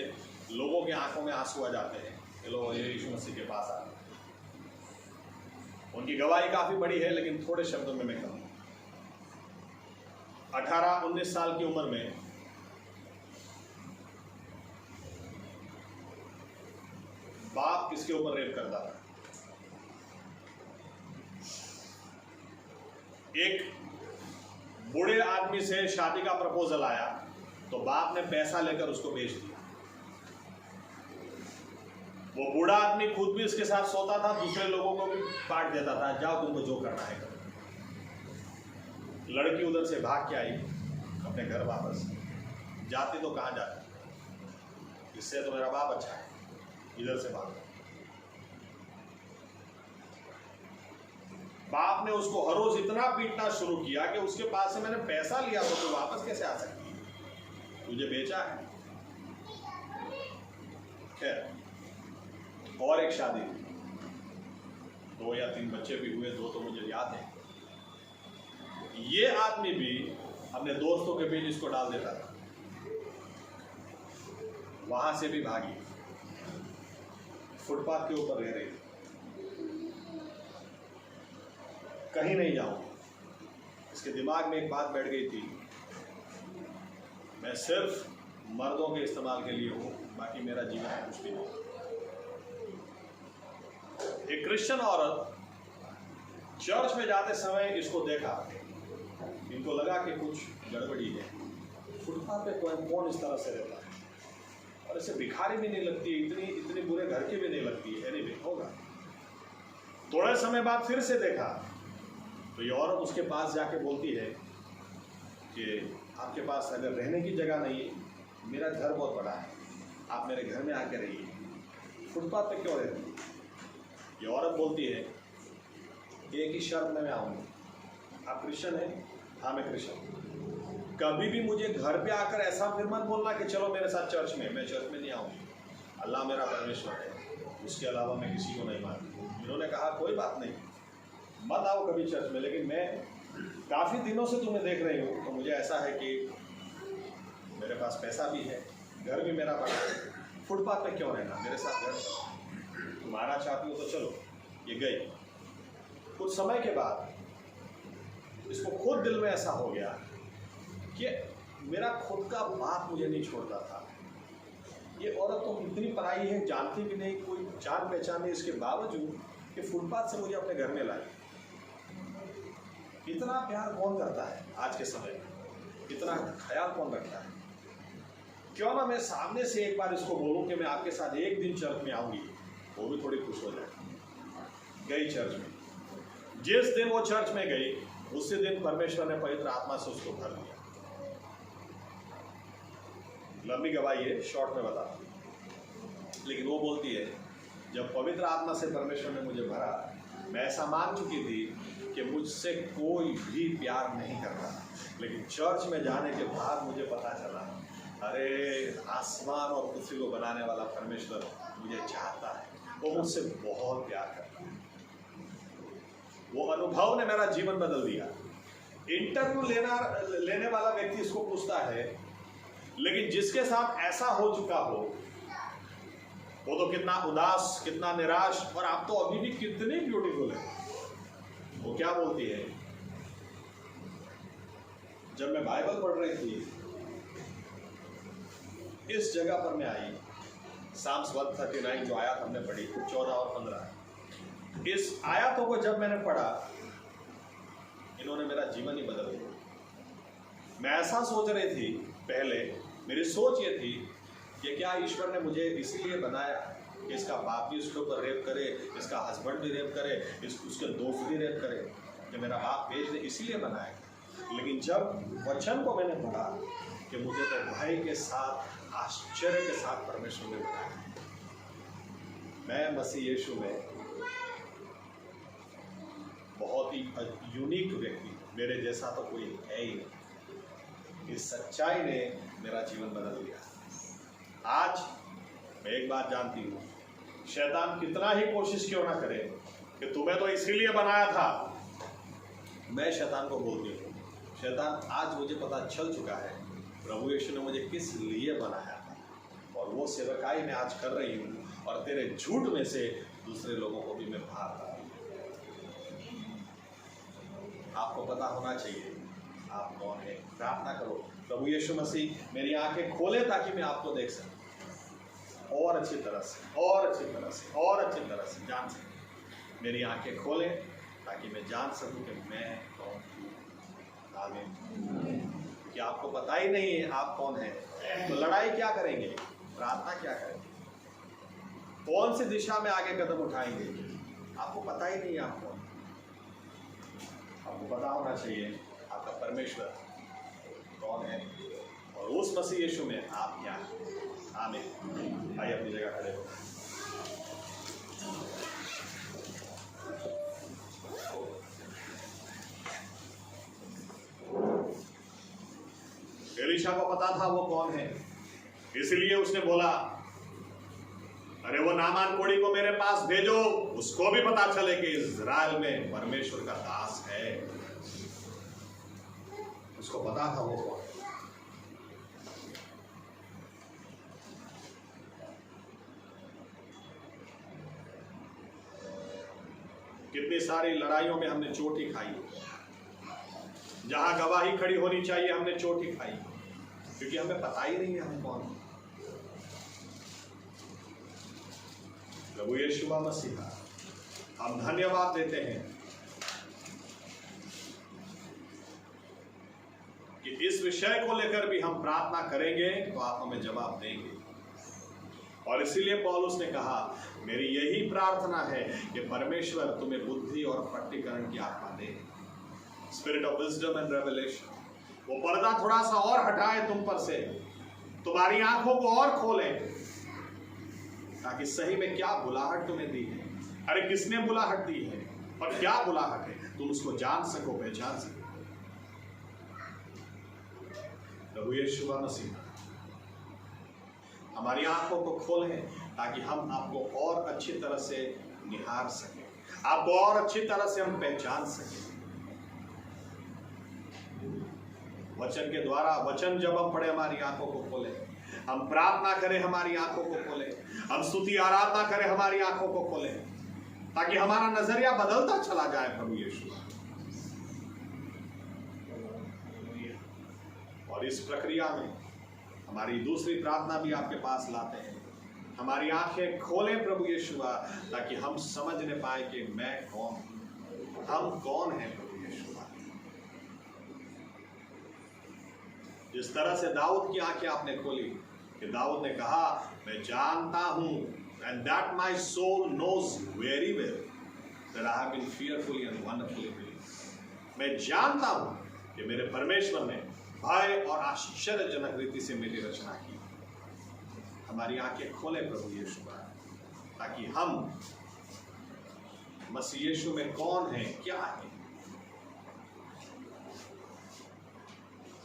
लोगों की आंखों में आंसू आ जाते हैं कि लोग यीशु मसीह के पास आ गए। उनकी गवाही काफी बड़ी है, लेकिन थोड़े शब्दों में मैं कहूँ। 18-19 साल की उम्र में बाप किसके ऊपर रेप करता था। एक बूढ़े आदमी से शादी का प्रपोजल आया तो बाप ने पैसा लेकर उसको बेच दिया। वो बूढ़ा आदमी खुद भी उसके साथ सोता था, दूसरे लोगों को भी बांट देता था, जाओ तुमको जो करना है करो। लड़की उधर से भाग के आई अपने घर वापस। जाती तो कहाँ जाती, इससे तो मेरा बाप अच्छा है, इधर से भाग। बाप ने उसको हर रोज इतना पीटना शुरू किया कि उसके पास से मैंने पैसा लिया तो तू वापस कैसे आ सकती है, तुझे बेचा है। खैर, और एक शादी, 2 या 3 बच्चे भी हुए, 2 तो मुझे याद है। ये आदमी भी अपने दोस्तों के बीच इसको डाल देता था। वहां से भी भागी, फुटपाथ के ऊपर रह रही, कहीं नहीं जाऊं। इसके दिमाग में एक बात बैठ गई थी, मैं सिर्फ मर्दों के इस्तेमाल के लिए हूं, बाकी मेरा जीवन कुछ भी नहीं। एक क्रिश्चियन औरत चर्च में जाते समय इसको देखा, इनको लगा कि कुछ गड़बड़ी है। फुटपाथ पे कौन इस तरह से रहता है, और इसे भिखारी भी नहीं लगती, इतनी बुरे घर की भी नहीं लगती, एनीवे होगा। थोड़े समय बाद फिर से देखा तो ये औरत उसके पास जाके बोलती है कि आपके पास अगर रहने की जगह नहीं है, मेरा घर बहुत बड़ा है, आप मेरे घर में आके रहिए, फुटपाथ पे क्यों रहती है। ये औरत बोलती है एक ही शर्त में मैं आऊँगी, आप क्रिश्चियन हैं? हाँ मैं क्रिश्चियन। कभी भी मुझे घर पे आकर ऐसा फिर मत बोलना कि चलो मेरे साथ चर्च में, मैं चर्च में नहीं आऊँगी, अल्लाह मेरा परमेश्वर है, उसके अलावा मैं किसी को नहीं मानती। इन्होंने कहा कोई बात नहीं, मत आओ कभी चर्च में, लेकिन मैं काफ़ी दिनों से तुम्हें देख रही हूँ, तो मुझे ऐसा है कि मेरे पास पैसा भी है, घर भी मेरा बड़ा है, फुटपाथ पे क्यों रहना, मेरे साथ घर चलो, तुम आना चाहती हो तो चलो। ये गई। कुछ समय के बाद इसको खुद दिल में ऐसा हो गया कि मेरा खुद का बाप मुझे नहीं छोड़ता था, ये औरत तो इतनी पराई है, जानती भी नहीं, कोई जान पहचान नहीं, इसके बावजूद कि फुटपाथ से मुझे अपने घर में लाई। इतना प्यार कौन करता है आज के समय में, इतना ख्याल कौन रखता है। क्यों ना मैं सामने से एक बार इसको बोलूं कि मैं आपके साथ एक दिन चर्च में आऊंगी, वो भी थोड़ी खुश हो जाए। गई चर्च में। जिस दिन वो चर्च में गई उसी दिन परमेश्वर ने पवित्र आत्मा से उसको भर दिया। लंबी गवाही है, शॉर्ट में बता, लेकिन वो बोलती है जब पवित्र आत्मा से परमेश्वर ने मुझे भरा, मैं ऐसा मान चुकी थी कि मुझसे कोई भी प्यार नहीं कर रहा, लेकिन चर्च में जाने के बाद मुझे पता चला, अरे आसमान और पृथ्वी को बनाने वाला परमेश्वर मुझे चाहता है, वो मुझसे बहुत प्यार करता है। वो अनुभव ने मेरा जीवन बदल दिया। इंटरव्यू लेने वाला व्यक्ति इसको पूछता है, लेकिन जिसके साथ ऐसा हो चुका हो वो तो कितना उदास, कितना निराश, और आप तो अभी भी कितनी ब्यूटीफुल है। वो क्या बोलती है, जब मैं बाइबल पढ़ रही थी इस जगह पर मैं आई, साम्स 139 जो आयत हमने पढ़ी 14 और 15, इस आयतों को जब मैंने पढ़ा इन्होंने मेरा जीवन ही बदल दिया। मैं ऐसा सोच रही थी पहले, मेरी सोच ये थी कि क्या ईश्वर ने मुझे इसीलिए बनाया कि इसका बाप भी उसके ऊपर रेप करे, इसका हस्बैंड भी रेप करे, उसके दोस्त भी रेप करे, कि मेरा बाप भेज दे, इसीलिए बनाया। लेकिन जब वचन को मैंने पढ़ा कि मुझे तो भाई के साथ आश्चर्य के साथ परमेश्वर ने बनाया। मैं मसीह यीशु में बहुत ही यूनिक व्यक्ति, मेरे जैसा तो कोई है ही नहीं। इस सच्चाई ने मेरा जीवन बदल दिया। आज मैं एक बात जानती हूँ, शैतान कितना ही कोशिश क्यों ना करे कि तुम्हें तो इसीलिए बनाया था। मैं शैतान को बोलती हूँ, शैतान आज मुझे पता चल चुका है प्रभु यीशु ने मुझे किस लिए बनाया था, और वो सेवकाई मैं आज कर रही हूँ, और तेरे झूठ में से दूसरे लोगों को भी मैं बाहर ला रही हूँ। आपको पता होना चाहिए आप कौन है। प्रार्थना करो, प्रभु यीशु मसीह मेरी आंखें खोले ताकि मैं आपको देख सकूं और अच्छी तरह से, और अच्छी तरह से, और अच्छी तरह से जान सकूं। मेरी आंखें खोले ताकि मैं जान सकूं कि मैं कौन हूँ। आमीन। कि आपको पता ही नहीं है आप कौन है, तो लड़ाई क्या करेंगे, प्रार्थना क्या करेंगे, कौन सी दिशा में आगे कदम उठाएंगे? आपको पता ही नहीं है आप कौन। आपको पता होना चाहिए आपका परमेश्वर कौन है, और उस मसीह यीशु में आप क्या हैं। आमीन। आइए अपनी जगह खड़े हो। एलीशा को पता था वो कौन है, इसलिए उसने बोला, अरे वो नामान कोढ़ी को मेरे पास भेजो, उसको भी पता चले कि इज़राइल में परमेश्वर का दास है। उसको पता था वो कौन है। कितनी सारी लड़ाइयों में हमने चोटी खाई, जहां गवाही खड़ी होनी चाहिए हमने चोटी खाई, क्योंकि हमें पता ही नहीं है हम कौन हैं। प्रभु यीशु मसीहा, हम धन्यवाद देते हैं कि इस विषय को लेकर भी हम प्रार्थना करेंगे तो आप हमें जवाब देंगे। और इसीलिए पौलुस ने कहा, मेरी यही प्रार्थना है कि परमेश्वर तुम्हें बुद्धि और प्रकटीकरण की आत्मा दे, spirit of wisdom and revelation. वो पर्दा थोड़ा सा और हटाए तुम पर से, तुम्हारी आंखों को और खोले, ताकि सही में क्या बुलाहट तुम्हें दी है, अरे किसने बुलाहट दी है और क्या बुलाहट है, तुम उसको जान सको, पहचान सको। प्रभु यीशु मसीह हमारी आंखों को खोलें ताकि हम आपको और अच्छी तरह से निहार सकें, आपको और अच्छी तरह से हम पहचान सकें। वचन के द्वारा, वचन जब हम पढ़े हमारी आंखों को खोले, हम प्रार्थना करें हमारी आंखों को खोले, हम स्तुति आराधना करें हमारी आंखों को खोले, ताकि हमारा नजरिया बदलता चला जाए। प्रभु यीशु, और इस प्रक्रिया में हमारी दूसरी प्रार्थना भी आपके पास लाते हैं, हमारी आंखें खोलें प्रभु यीशु, ताकि हम समझने पाए कि मैं कौन हूं, हम कौन हैं। प्रभु यीशु, जिस तरह से दाऊद की आंखें आपने खोली कि दाऊद ने कहा, मैं जानता हूं, and that my soul knows very well that I have been fearfully and wonderfully made। मैं जानता हूं कि मेरे परमेश्वर ने भय और आश्चर्यजनक रीति से मेरी रचना की। हमारी आंखें खोले प्रभु यीशु, ताकि हम मसीह यीशु में कौन है, क्या है,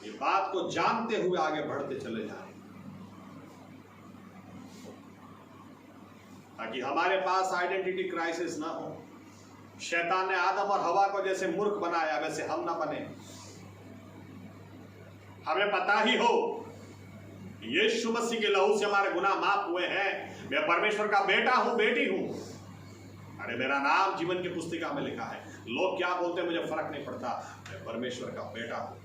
ये बात को जानते हुए आगे बढ़ते चले जाएं, ताकि हमारे पास आइडेंटिटी क्राइसिस ना हो। शैतान ने आदम और हवा को जैसे मूर्ख बनाया, वैसे हम ना बने। हमें पता ही हो यीशु मसीह के लहू से हमारे गुनाह माफ हुए हैं, मैं परमेश्वर का बेटा हूं, बेटी हूं, अरे मेरा नाम जीवन की पुस्तिका में लिखा है। लोग क्या बोलते हैं मुझे फर्क नहीं पड़ता, मैं परमेश्वर का बेटा हूं,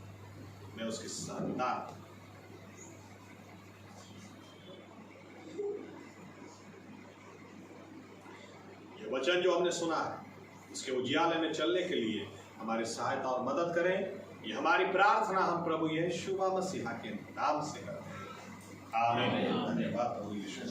मैं उसकी संतान। ये वचन जो हमने सुना है, उसके उजियाले में चलने के लिए हमारी सहायता और मदद करें। ये हमारी प्रार्थना हम प्रभु यीशु मसीह के नाम से करते हैं। आमीन। धन्यवाद।